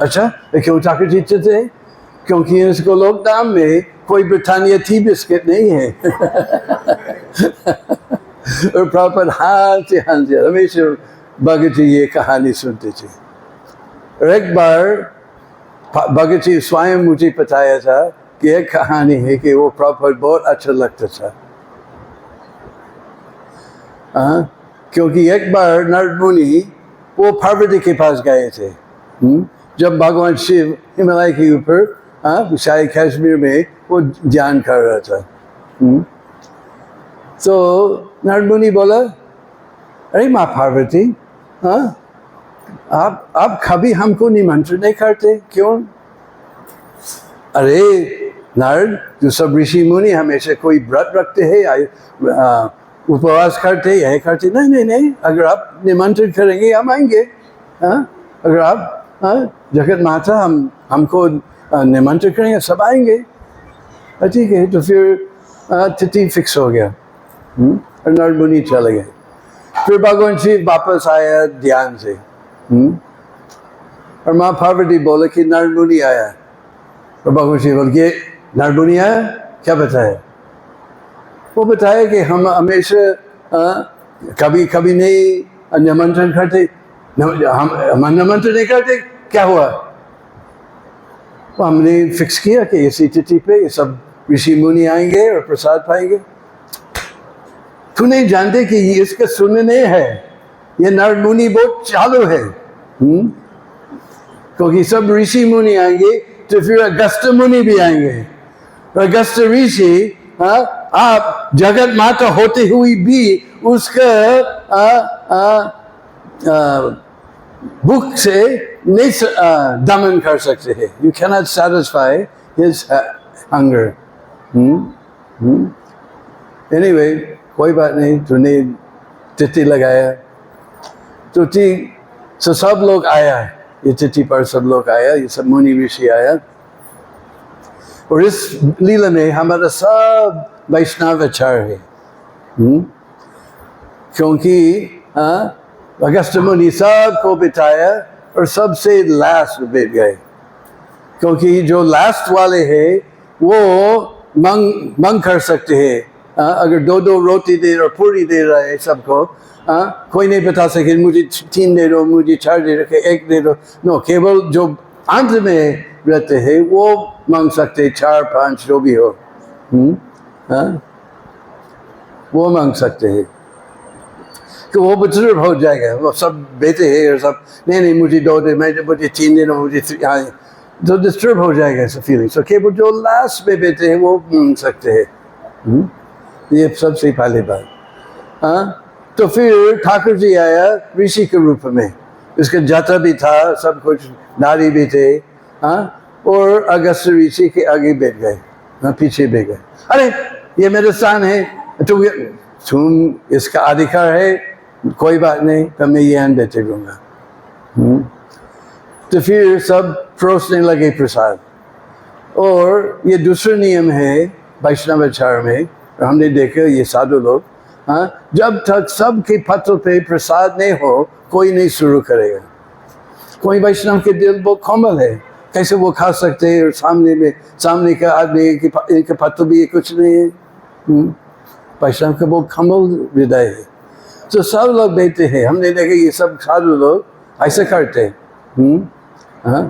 अच्छा, क्यों ठाकुर जी चिंतित है? क्योंकि इसको लॉकडाउन में कोई ब्रिटानिया टी बिस्किट नहीं है। और प्रॉपर हाँ से हमेशा भगत जी ये कहानी सुनते थे। और एक बार भगत जी स्वयं मुझे बताया था कि एक कहानी है कि वो प्रॉपर बहुत अच्छा लगता था। क्योंकि एक बार नारद मुनि वो पार्वती के पास गए थे। जब भगवान शिव हिमालय के ऊपर शायद कश्मीर में वो ध्यान कर रहा था। तो नारद मुनि बोला, अरे माँ पार्वती, आप कभी हमको निमंत्रण नहीं करते, क्यों? अरे नारद, जो सब ऋषि मुनि हमेशा कोई व्रत रखते हैं, उपवास करते, यह करते। नहीं, अगर आप निमंत्रण करेंगे हम आएंगे। अगर आप जगत माता हमको निमंत्रण करेंगे, सब आएंगे। ठीक है। तो फिर तिथि फिक्स हो गया और नारद मुनि चले गए। फिर भगवान शिव वापस आया ध्यान से और माँ पार्वती बोले कि नारद मुनि आया। और भगवान शिव बोल के नारद मुनि आया, क्या बताया? वो बताया कि हम हमेशा कभी नहीं निमंत्रण करते, हम निमंत्रण नहीं करते। क्या हुआ? तो हमने फिक्स किया कि इसी तिथि पे ये सब ऋषि मुनि आएंगे और प्रसाद पाएंगे। तू नहीं जानते कि ये इसका सुनने है, ये नारद मुनि बहुत चालू है। क्योंकि सब ऋषि मुनि आएंगे तो फिर अगस्त्य मुनि भी आएंगे। अगस्त्य ऋषि आप जगत माता होते हुए भी उसका भूख से नहीं दमन कर सकते हैं। You cannot satisfy his hunger. Anyway, कोई बात नहीं, तूने तिथि लगाया तो ठीक। तो सब लोग आया, ये तिथि पर सब लोग आया, ये सब मुनि ऋषि आया। और इस लीला में हमारा सब वैष्णव आचार है। क्योंकि अगस्त्य मुनि सबको बिठाया और सबसे लास्ट बैठ गए। क्योंकि जो लास्ट वाले हैं वो मंग कर सकते हैं। अगर दो रोटी दे और पूरी दे रहा है सबको, कोई नहीं बता सके मुझे 3 दे दो, मुझे 4 दे दो, 1 दे दो। नो, केवल जो अंत में रहते हैं वो मांग सकते, 4, 5 जो भी हो, वो मांग सकते हैं। कि वो बुजुर्ग हो जाएगा, वो सब बेटे हैं और सब नहीं मुझे 2 दे, मुझे 3 देना, मुझे तो डिस्टर्ब हो जाएगा ऐसा फीलिंग। सो केवल जो लास्ट में बेटे हैं वो मांग सकते हैं। ये सबसे पहली बात। तो फिर ठाकुर जी आया ऋषि के रूप में, उसका जटा भी था, सब कुछ, नारी भी थे। और अगस्त्य ऋषि के आगे बैठ गए, पीछे बैठ गए। अरे ये मेरा स्थान है, तुम इसका अधिकार है, कोई बात नहीं, तो मैं ये अन्न देते रहूँगा। तो फिर सब परोसने लगे प्रसाद। और ये दूसरा नियम है वैष्णवाचार में, हमने देखा ये साधु लोग, हाँ, जब तक सबके पत्रों पे प्रसाद नहीं हो कोई नहीं शुरू करेगा। कोई वैष्णव के दिल बहुत कोमल है, कैसे वो खा सकते हैं, और सामने का आदमी इनके पत्र भी कुछ नहीं है। वैष्णव का बहुत कोमल हृदय है, तो सब लोग देते हैं। हमने देखा ये सब साधु लोग ऐसे करते हैं। हाँ,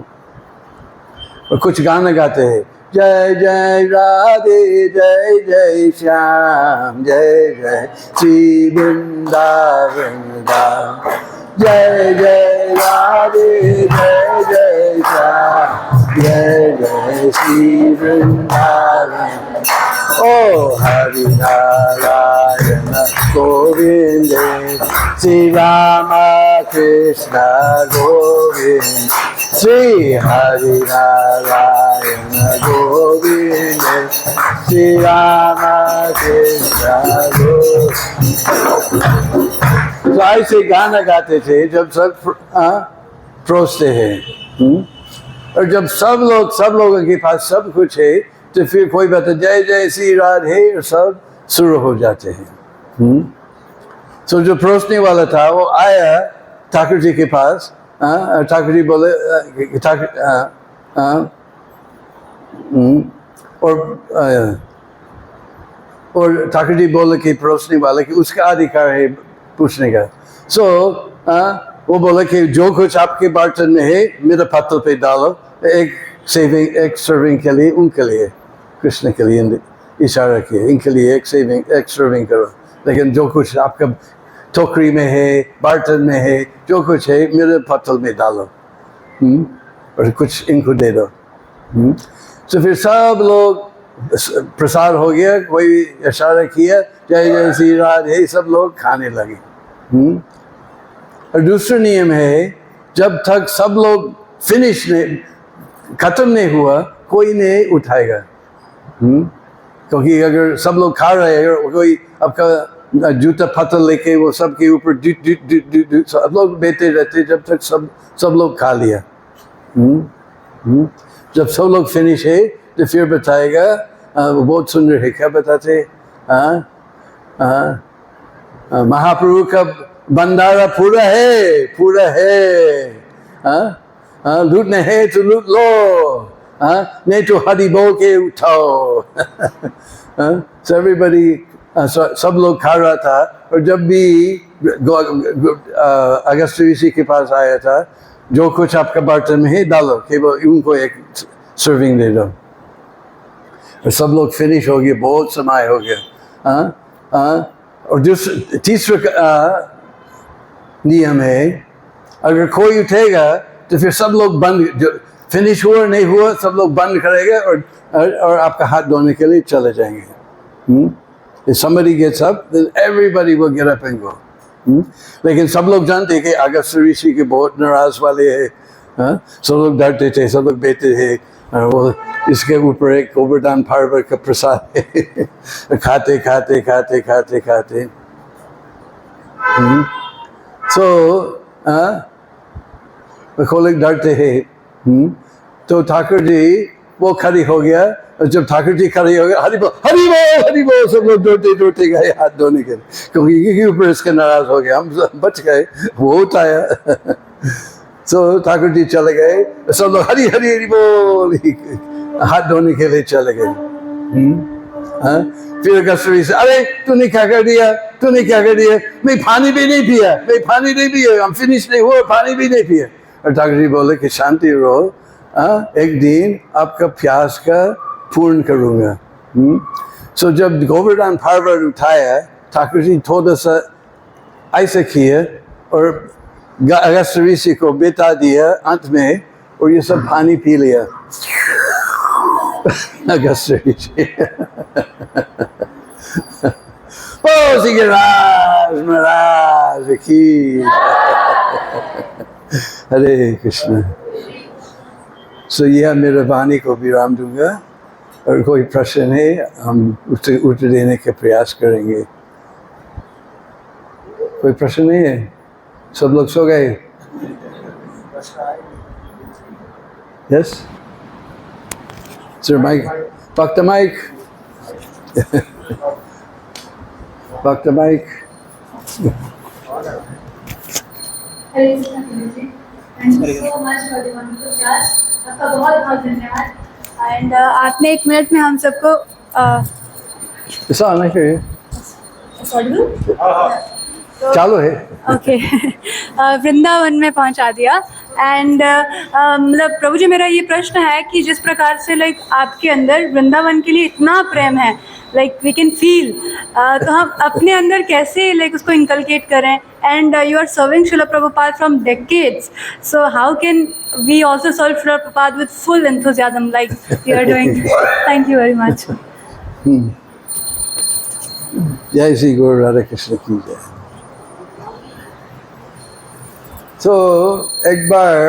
और कुछ गाना गाते हैं, जय जय राधे जय जय श्याम, जय जय श्री वृंदावन धाम, जय जय राधे जय जय श्याम, जय जय श्री वृंदावन। ओ हरि नारायण गोविंद, श्री राम कृष्ण गोविंद, श्री हरि नारायण गोविंद, श्री राम कृष्ण गोविंद। तो ऐसे गाना गाते थे जब सब परोसते हैं। और जब सब लोगों के पास सब कुछ है, तो फिर कोई बात जय जय श्री राधे और सब शुरू हो जाते हैं। तो जो परोसने वाला था वो आया ठाकुर जी के पास। ठाकुर जी बोले और ठाकुर जी बोले कि परोसने वाले कि उसका अधिकार है पूछने का। सो वो बोले कि जो कुछ आपके बर्तन में है मेरे पत्तल पे डालो, एक सर्विंग के लिए, उनके लिए, कृष्ण के लिए इशारा किया, इनके लिए एक सर्विंग करो, लेकिन जो कुछ आपका टोकरी में है, बर्तन में है, जो कुछ है मेरे पत्तल में डालो, और कुछ इनको दे दो। तो फिर सब लोग प्रसाद हो गया, कोई इशारा किया जय जय श्री राधे, सब लोग खाने लगे। और दूसरा नियम है, जब तक सब लोग खत्म नहीं हुआ कोई नहीं उठाएगा। क्योंकि अगर सब लोग खा रहे हैं, अगर कोई आपका जूता पत्थर लेके वो सबके ऊपर सब लोग बैठे रहते जब तक सब लोग खा लिया। जब सब लोग फिनिश है तो फिर बताएगा, वो बहुत सुंदर है, क्या बताते, महाप्रभु का भंडारा पूरा है, लूटना है तो लूट लो, नहीं तो हरि बोल के उठाओ। So everybody, सब लोग खा रहा था। और जब भी अगस्त ऋषि के पास आया था, जो कुछ आपका बर्तन में है डालो, केवल उनको एक सर्विंग दे दो। और सब लोग फिनिश हो गए, बहुत समय हो गया। और तीसरा नियम है, अगर कोई उठेगा तो फिर सब लोग बंद, जो फिनिश हुआ नहीं हुआ सब लोग बंद करेंगे और आपका हाथ धोने के लिए चले जाएंगे। If somebody gets up, then everybody will get up and go. लेकिन सब लोग जानते हैं कि अगस्त ऋषि के बहुत नाराज वाले हैं। सब लोग डरते थे, सब लोग बैठे थे, वो इसके ऊपर एक गोवर्धन पर्वत का प्रसाद है। खाते। So लोग डरते हैं। तो ठाकुर जी वो खड़ी हो गया, और जब ठाकुर जी खड़ी हो गया, हरि बोल, सब लोग दौड़ते गए हाथ धोने के लिए, क्योंकि ऊपर इसके नाराज हो गया, हम बच गए, वो उठाया। तो ठाकुर जी चले गए, सब लोग हरि बोल हाथ धोने के लिए चले गए। फिर अगस्त से, अरे तूने क्या कर दिया, मैं पानी भी नहीं पिया, हम फिनिश नहीं हुआ, पानी भी नहीं पिया। और ठाकुर जी बोले कि शांति रहो, एक दिन आपका प्यास का पूर्ण करूँगा। सो जब गोवर्धन पर्वत उठाया, ठाकुर जी थोड़ा सा ऐसे किया और अगस्त ऋषि को बिता दिया अंत में, और ये सब पानी पी लिया। अगस्त ऋषि महाराज की। हरे कृष्ण। सो यह मेरे वाणी को विराम दूंगा, और कोई प्रश्न है हम उत्तर देने के प्रयास करेंगे। कोई प्रश्न नहीं है? सब लोग सो गए? Yes sir, mic, back the mic, back the mic.
Hare Krishna Guruji. Thank you so much for the wonderful class. आपका बहुत बहुत धन्यवाद। एंड आपने 1 मिनट में हम सबको
ऐसा आना चाहिए, चालू है।
ओके वृंदावन में पहुंचा दिया। एंड मतलब प्रभु जी, मेरा ये प्रश्न है कि जिस प्रकार से लाइक आपके अंदर वृंदावन के लिए इतना प्रेम है, लाइक वी कैन फील, तो हम अपने अंदर कैसे लाइक उसको इनकलकेट करें? And you are serving Srila Prabhupada from decades, so how can we also serve Srila Prabhupada with full enthusiasm like you are doing? Thank you very much.
जय श्री गुरु राधा कृष्ण की जय। तो एक बार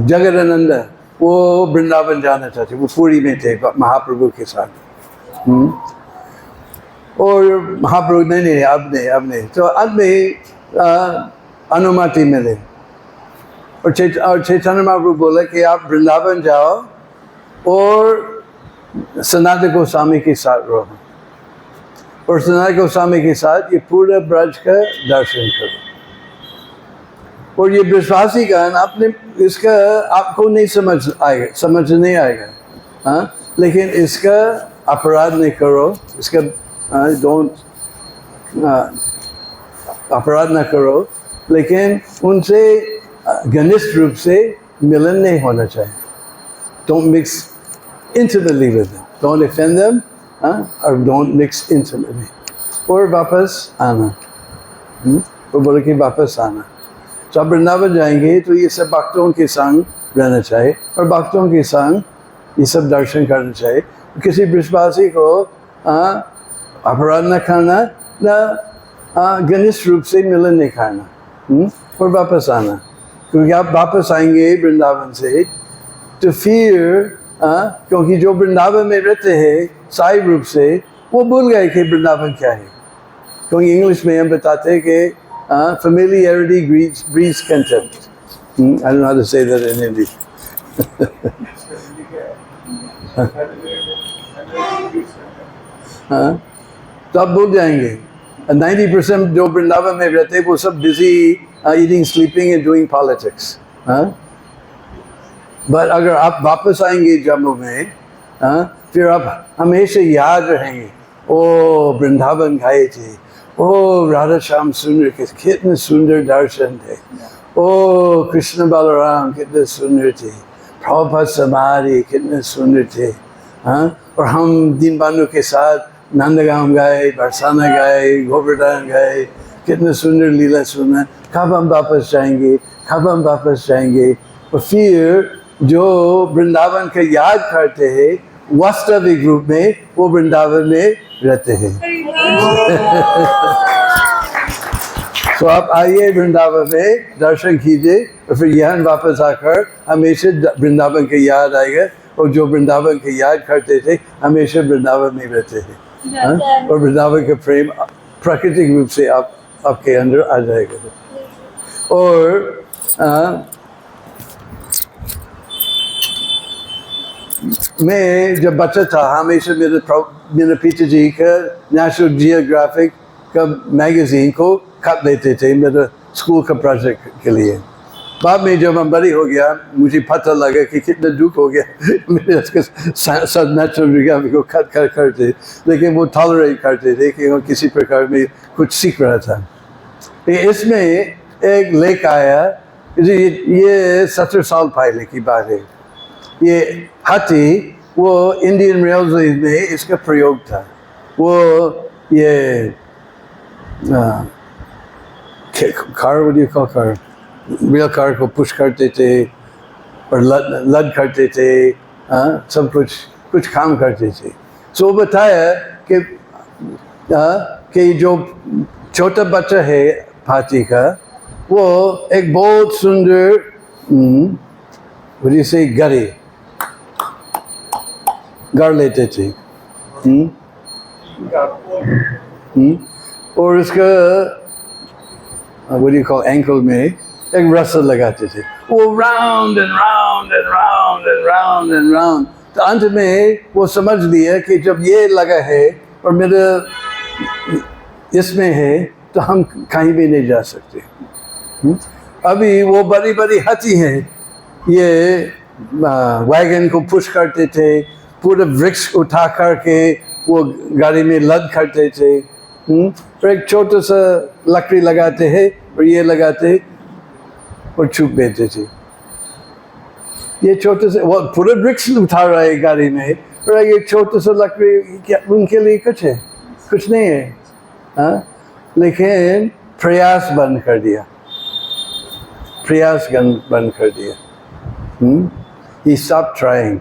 जगदानंद वो वृंदावन जाना चाहते, वो पुरी में थे महाप्रभु के साथ। और महाप्रभु नहीं, अब नहीं, तो अब में अनुमति मिले और चैतन्य महाप्रभु बोले कि आप वृंदावन जाओ और सनातन गोस्वामी के साथ रहो, और सनातन गोस्वामी के साथ ये पूरा ब्रज का दर्शन करो। और ये विश्वासी गान आपने इसका आपको नहीं समझ नहीं आएगा, हाँ, लेकिन इसका अपराध नहीं करो, इसका अपराध न करो, लेकिन उनसे घनिष्ठ रूप से मिलन नहीं होना चाहिए। Don't mix intimately with them, don't offend them, or don't mix intimately। और वापस आना, वो बोले कि वापस आना। जब वृंदावन जाएंगे तो ये सब भक्तों के संग रहना चाहिए और भक्तों के संग ये सब दर्शन करना चाहिए। किसी विश्वासी को अपराध न करना, न घनिष्ठ रूप से मिलन नहीं करना, और वापस आना। क्योंकि आप वापस आएंगे वृंदावन से तो फिर क्योंकि जो वृंदावन में रहते हैं साई रूप से, वो भूल गए कि वृंदावन क्या है। क्योंकि इंग्लिश में हम बताते हैं कि familiarity breeds contempt। I don't know how to say that in English। तो आप भूल जाएंगे। 90% जो वृंदावन में रहते हैं वो सब busy eating, sleeping and doing politics। But अगर आप वापस आएंगे जम्मू में, फिर आप हमेशा याद रहेंगे, ओ वृंदावन गए थे, ओ राधा श्याम सुंदर के कितने सुंदर दर्शन थे, ओ कृष्ण बलराम कितने सुंदर थे, प्रभुपाद समाधि कितने सुंदर थे, और हम दीनबंधु के साथ नंदगांव गए, बरसाना गए, गोवर्धन गए, कितने सुंदर लीला सुना। कब हम वापस जाएंगे, कब हम वापस जाएंगे? और फिर जो वृंदावन का याद करते हैं वास्तविक रूप में वो वृंदावन में रहते हैं। तो आप आइए वृंदावन में दर्शन कीजिए और फिर यहाँ वापस आकर हमेशा वृंदावन का याद आएगा, और जो वृंदावन का याद करते थे हमेशा वृंदावन में रहते हैं। और वृंदावन का प्रेम प्राकृतिक रूप से आपके अंदर आ जाएगा। और मैं जब बच्चा था हमेशा मेरे पिताजी का नेशनल जियोग्राफिक का मैगजीन को खत देते थे मेरे स्कूल का प्रोजेक्ट के लिए। बाद में जब मैं बड़ी हो गया मुझे पता लगा कि कितना दुख हो गया मेरे सब नेशनल जियोग्राफिक को खत करते, लेकिन वो टॉलरेट करते थे कि वो किसी प्रकार में कुछ सीख रहा था। इसमें एक लेख आया, ये 70 साल पहले की बात है। ये हाथी वो इंडियन रेलवे में इसका प्रयोग था। वो ये कार रेल कार को पुश करते थे और लद करते थे, सब कुछ काम करते थे। सो बताया कि जो छोटा बच्चा है हाथी का, वो एक बहुत सुंदर से गढ़ लेते थे और उसका what do you call ankle में एक रस्सा लगाते थे, वो round and round and round and round and round. तो अंत में वो समझ लिया कि जब ये लगा है और मेरा इसमें है तो हम कहीं भी नहीं जा सकते। अभी वो बड़ी बड़ी हाथी हैं, ये वैगन को पुश करते थे, पूरे वृक्ष उठा करके वो गाड़ी में लद करते थे। और एक छोटा सा लकड़ी लगाते हैं और ये लगाते और छुप देते थे। ये छोटे से वो पूरे वृक्ष उठा रहा है गाड़ी में, और ये छोटे से लकड़ी क्या उनके लिए कुछ है? कुछ नहीं है। हाँ, लेकिन प्रयास बंद कर दिया, प्रयास बंद कर दिया। He stopped trying.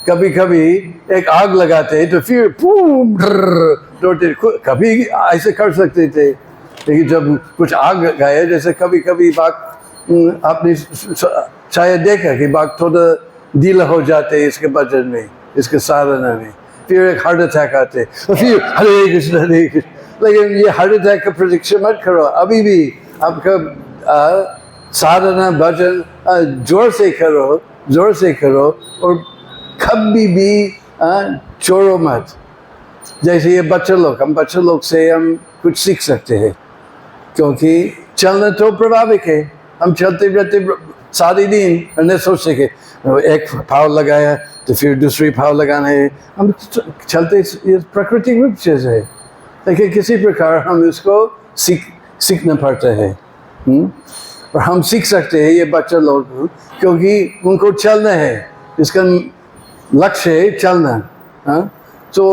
कभी कभी एक आग लगाते तो फिर बूम दौड़ते, कभी ऐसे कर सकते थे, लेकिन जब कुछ आग गया, जैसे कभी कभी बाघ आपने शायद देखा कि बाघ थोड़ा ढीला हो जाते इसके बजन में, इसके साधना में, फिर एक हार्ट अटैक आते और फिर हरे कृष्ण हरे कृष्ण। लेकिन ये हार्ट अटैक का प्रतीक्षा मत करो, अभी भी आपका साधना भजन जोर से करो, जोर से करो, और कभी भी छोड़ो मत। जैसे ये बच्चे लोग, हम बच्चे लोग से हम कुछ सीख सकते हैं, क्योंकि चलना तो प्रभाविक है। हम चलते रहते सारे दिन और नहीं सोचते कि एक पाँव लगाया तो फिर दूसरी पाँव लगाना है। हम चलते ये प्राकृतिक रूप से है, लेकिन किसी प्रकार हम इसको सीखना पड़ता है। और हम सीख सकते हैं ये बच्चे लोग, क्योंकि उनको चलना है, इसका लक्ष्य है चलना। हाँ, तो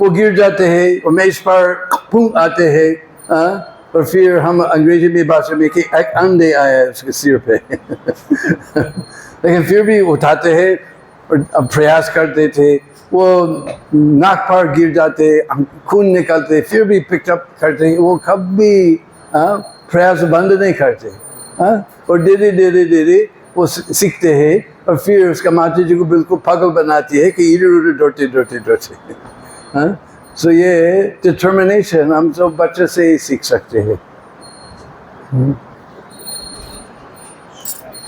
वो गिर जाते हैं और मेज पर पुंग आते हैं। हाँ, और फिर हम अंग्रेजी में भाषा में कि एक अंडे आया है उसके सिर पे लेकिन फिर भी उठाते हैं और प्रयास करते थे। वो नाक पर गिर जाते, खून निकलते, फिर भी पिकअप करते, वो कभी प्रयास बंद नहीं करते। और धीरे धीरे धीरे वो सीखते हैं, और फिर उसका माता जी को बिल्कुल पागल बनाती है कि इधर उधर दौड़ते दौड़ते दौड़ते। सो ये डिटर्मिनेशन हम सब बच्चे से ही सीख सकते हैं।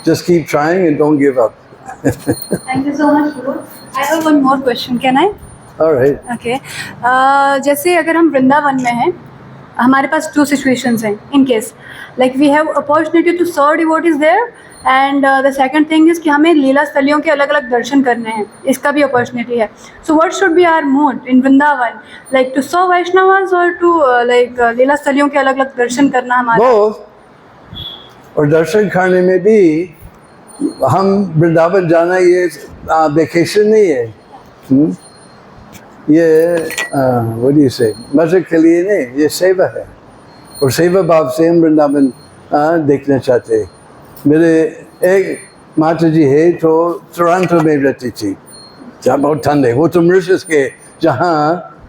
Just keep trying and don't give up.
Thank you so much, Guru. I have one more question. Can I?
All right.
Okay. जैसे अगर हम वृंदावन में हैं, हमारे पास 2 situations हैं. In case, like we have opportunity to serve devotees there, and the second thing is कि हमें लीला स्थलियों के अलग अलग दर्शन करने हैं, इसका भी opportunity है. So what should be our mood in Vrindavan, like to serve Vaishnavas or to like लीला स्थलियों के अलग अलग दर्शन करना हमारा?
Both. और दर्शन करने में भी हम वृंदावन जाना ये वेकेशन नहीं है। ये what do you say, मजे के लिए नहीं, ये सेवा है, और सेवा भाव से हम वृंदावन देखना चाहते हैं। मेरे एक माता जी है तो टोरंटो में रहती थी, जहाँ बहुत ठंड है। वो तो मॉरिशस के, जहाँ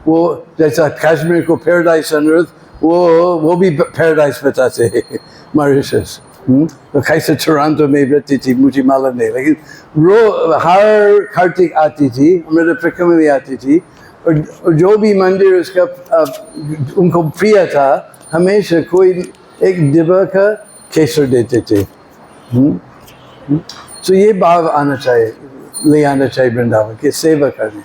वो जैसा कश्मीर को पैराडाइज ऑन अर्थ, वो भी पैराडाइज बताते हैं मॉरिशस। तो कैसे टोरंटो में रहती थी मुझे मालूम नहीं, लेकिन हर कार्तिक आती थी, मेरे परिक्रमा में आती थी, और जो भी मंदिर उसका उनको प्रिय था, हमेशा कोई एक डिब्बा का केसर देते थे। तो ये भाव आना चाहिए, ले आना चाहिए वृंदावन के सेवा करने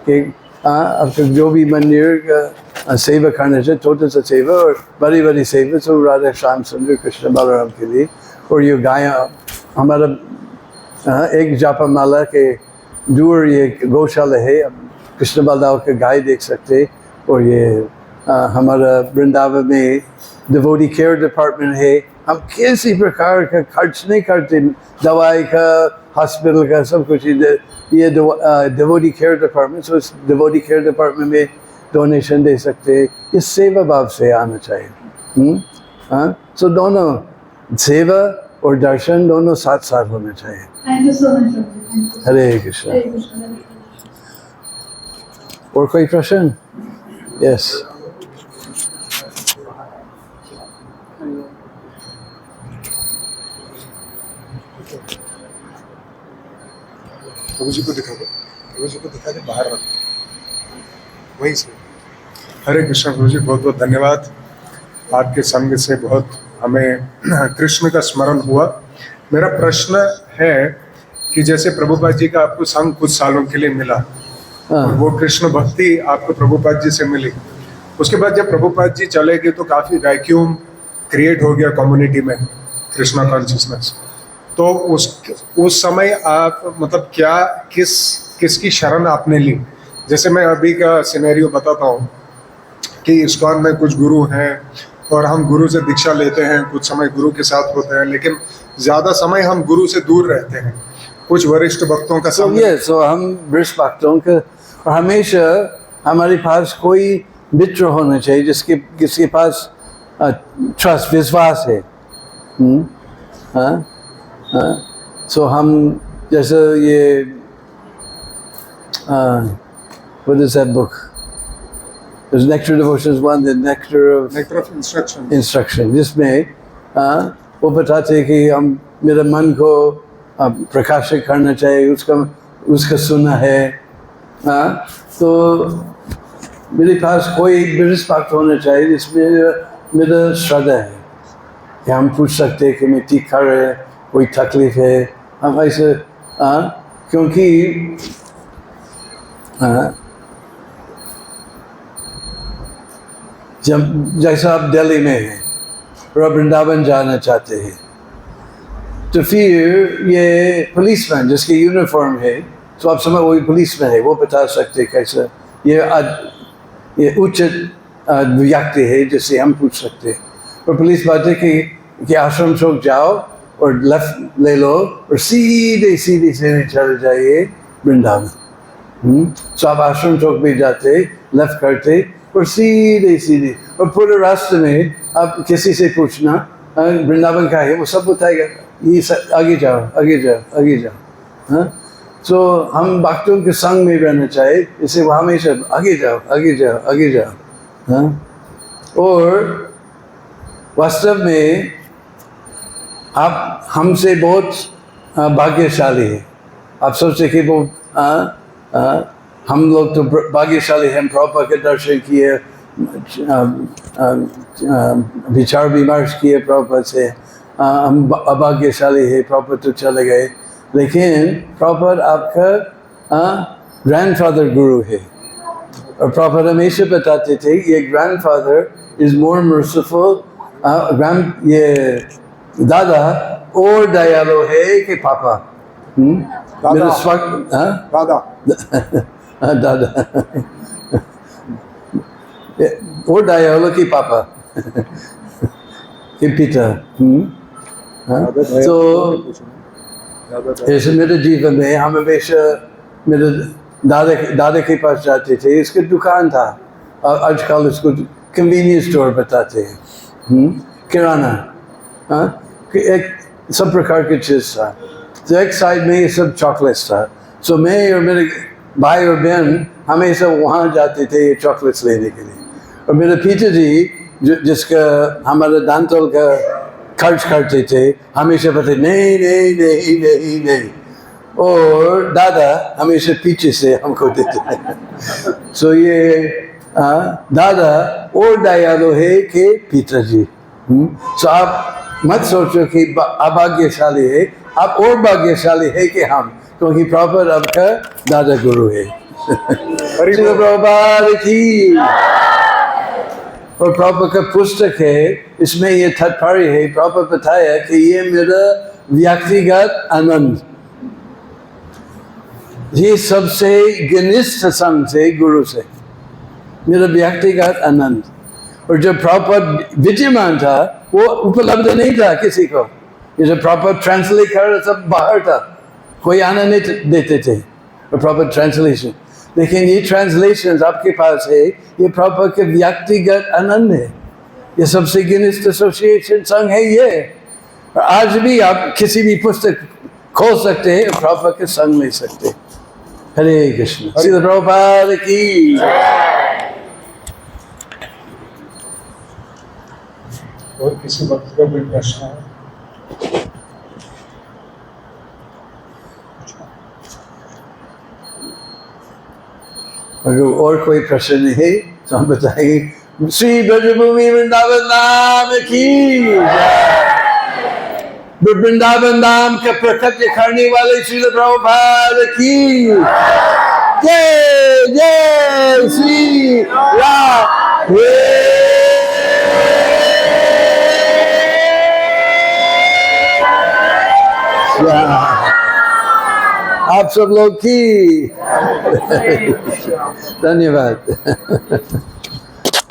के। अब तक जो भी मंदिर का सेवा करना चाहिए, छोटा सा सेवा और बड़ी बड़ी सेवा, तो राधा श्याम सुंदर कृष्ण बलराम के लिए। और ये गाय हमारा एक जापामाला के दूर ये गौशाला है, कृष्ण बलराम के गाय देख सकते। और ये हमारा वृंदावन में डिवोटी केयर डिपार्टमेंट है। हम किसी प्रकार का खर्च नहीं करते, दवाई का, हॉस्पिटल का, सब कुछ। ये डिवोटी केयर डिपार्टमेंट, सो इस डिवोटी केयर डिपार्टमेंट में डोनेशन दे सकते हैं। ये सेवा भाव से आना चाहिए। हाँ, सो दोनों सेवा और दर्शन दोनों साथ साथ होना चाहिए।
Thank you so much.
हरे कृष्ण।
हरे कृष्ण।
और कोई प्रश्न? यस।
प्रभु जी को दिखा दो, प्रभु जी को दिखा दे, बाहर रखो। वही से। हरे कृष्ण गुरु जी, बहुत बहुत धन्यवाद। आपके संग से बहुत हमें कृष्ण का स्मरण हुआ। मेरा प्रश्न है कि जैसे प्रभुपाद जी का आपको संग कुछ सालों के लिए मिला और वो कृष्ण भक्ति आपको प्रभुपाद जी से मिली, उसके बाद जब प्रभुपाद जी चले गए तो काफी वैक्यूम क्रिएट हो गया कम्युनिटी में कृष्णा कॉन्शियसनेस। तो उस समय आप मतलब क्या किसकी शरण आपने ली? जैसे मैं अभी का सिनेरियो बताता हूँ कि इस्कॉन में कुछ गुरु हैं और हम गुरु से दीक्षा लेते हैं, कुछ समय गुरु के साथ होते हैं, लेकिन ज़्यादा समय हम गुरु से दूर रहते हैं। कुछ वरिष्ठ भक्तों का समय
सो हम वरिष्ठ भक्तों का, और हमेशा हमारे पास कोई मित्र होना चाहिए जिसके पास ट्रस्ट, विश्वास है। सो हम जैसे ये what is that book? There's Nectar Devotions 1, the Nectar of Instruction, जिसमें वो बताते हैं कि हम मेरे मन को प्रकाशित करना चाहिए, उसका सुनना है। तो मेरे पास कोई वरिष्ठ भक्त होना चाहिए जिसमें मेरा श्रद्धा है कि हम पूछ सकते हैं कि मैं ठीक कर रहे हैं, कोई तकलीफ है, हम ऐसे क्योंकि जब जैसा आप दिल्ली में हैं और आप वृंदावन जाना चाहते हैं, तो फिर ये पुलिसमैन जिसकी यूनिफॉर्म है, तो आप समझ वही पुलिसमैन है, वो बता सकते कैसे ये उचित व्यक्ति है जिससे हम पूछ सकते हैं। और पुलिस बात है कि आश्रम चौक जाओ और लेफ्ट ले लो और सीधे सीधे चले जाइए वृंदावन। तो आप आश्रम चौक में जाते, लेफ्ट करते और सीधे सीधे, और पूरे रास्ते में आप किसी से पूछना वृंदावन का है, वो सब बताएगा, ये आगे जाओ आगे जाओ आगे जाओ। तो हम भक्तों के संग में रहना चाहिए, इससे वो हमेशा आगे जाओ आगे जाओ आगे जाओ। और वास्तव में आप हमसे बहुत भाग्यशाली है। आप सोचते कि वो हम लोग तो भाग्यशाली हैं, प्रभुपाद के दर्शन किए, विचार विमर्श किए प्रभुपाद से, हम अभाग्यशाली है, प्रभुपाद तो चले गए। लेकिन प्रभुपाद आपका ग्रैंडफादर गुरु है, और प्रभुपाद हमेशा बताते थे ये ग्रैंडफादर इज मोर मर्सीफुल, ये दादा और दयालु है कि पापा। मेरा स्वागत दादा वो दयालु की पापा के पिता। तो ऐसे मेरे जीवन में हम हमेशा मेरे दादा के पास जाते थे, इसकी दुकान था, और आजकल इसको कन्वीनियंस स्टोर बताते हैं, किराना, एक सब प्रकार की चीज़ था। तो एक साइड में ये सब चॉकलेट्स था। सो मैं और मेरे भाई और बहन हमेशा वहाँ जाते थे ये चॉकलेट्स लेने के लिए। और मेरे पिताजी जिसका हमारे दांतोल का खर्च करते थे, हमेशा बताते नहीं नहीं नहीं नहीं नहीं, और दादा हमेशा पीछे से हमको देते थे। सो ये दादा और दयालु है कि पिताजी। सो आप मत सोचो कि अभाग्यशाली है, आप और भाग्यशाली है कि हम, क्योंकि प्रभुपाद आपका दादा गुरु है। प्रभुपाद की। और प्रभुपाद का पुस्तक है, इसमें ये तात्पर्य है, प्रभुपाद बताया कि ये मेरा व्यक्तिगत आनंद, ये सबसे घनिष्ठ संग से गुरु से मेरा व्यक्तिगत आनंद। और जब प्रभुपाद विद्यमान था वो उपलब्ध नहीं था किसी को, ये जब प्रभुपाद ट्रांसलेट कर रहा सब बाहर था, कोई आना नहीं देते थे प्रभुपाद ट्रांसलेशन। लेकिन ये ट्रांसलेशन आपके पास है, ये प्रभुपाद के व्यक्तिगत आनंद है, ये सबसे घनिष्ठ एसोसिएशन संघ है ये। और आज भी आप किसी भी पुस्तक खोल सकते हैं, प्रभुपाद के संग ले सकते। हरे कृष्ण। श्रील प्रभुपाद की।
और किसी वक्त का कोई प्रश्न है?
अगर और कोई प्रश्न नहीं है तो हम बताएंगे श्री ब्रजभूमि वृंदावन धाम की जय। वृंदावन धाम का प्रत्यक्ष करने वाले श्रील प्रभुपाद की जय। जय श्री राधे। आप सब लोग की धन्यवाद।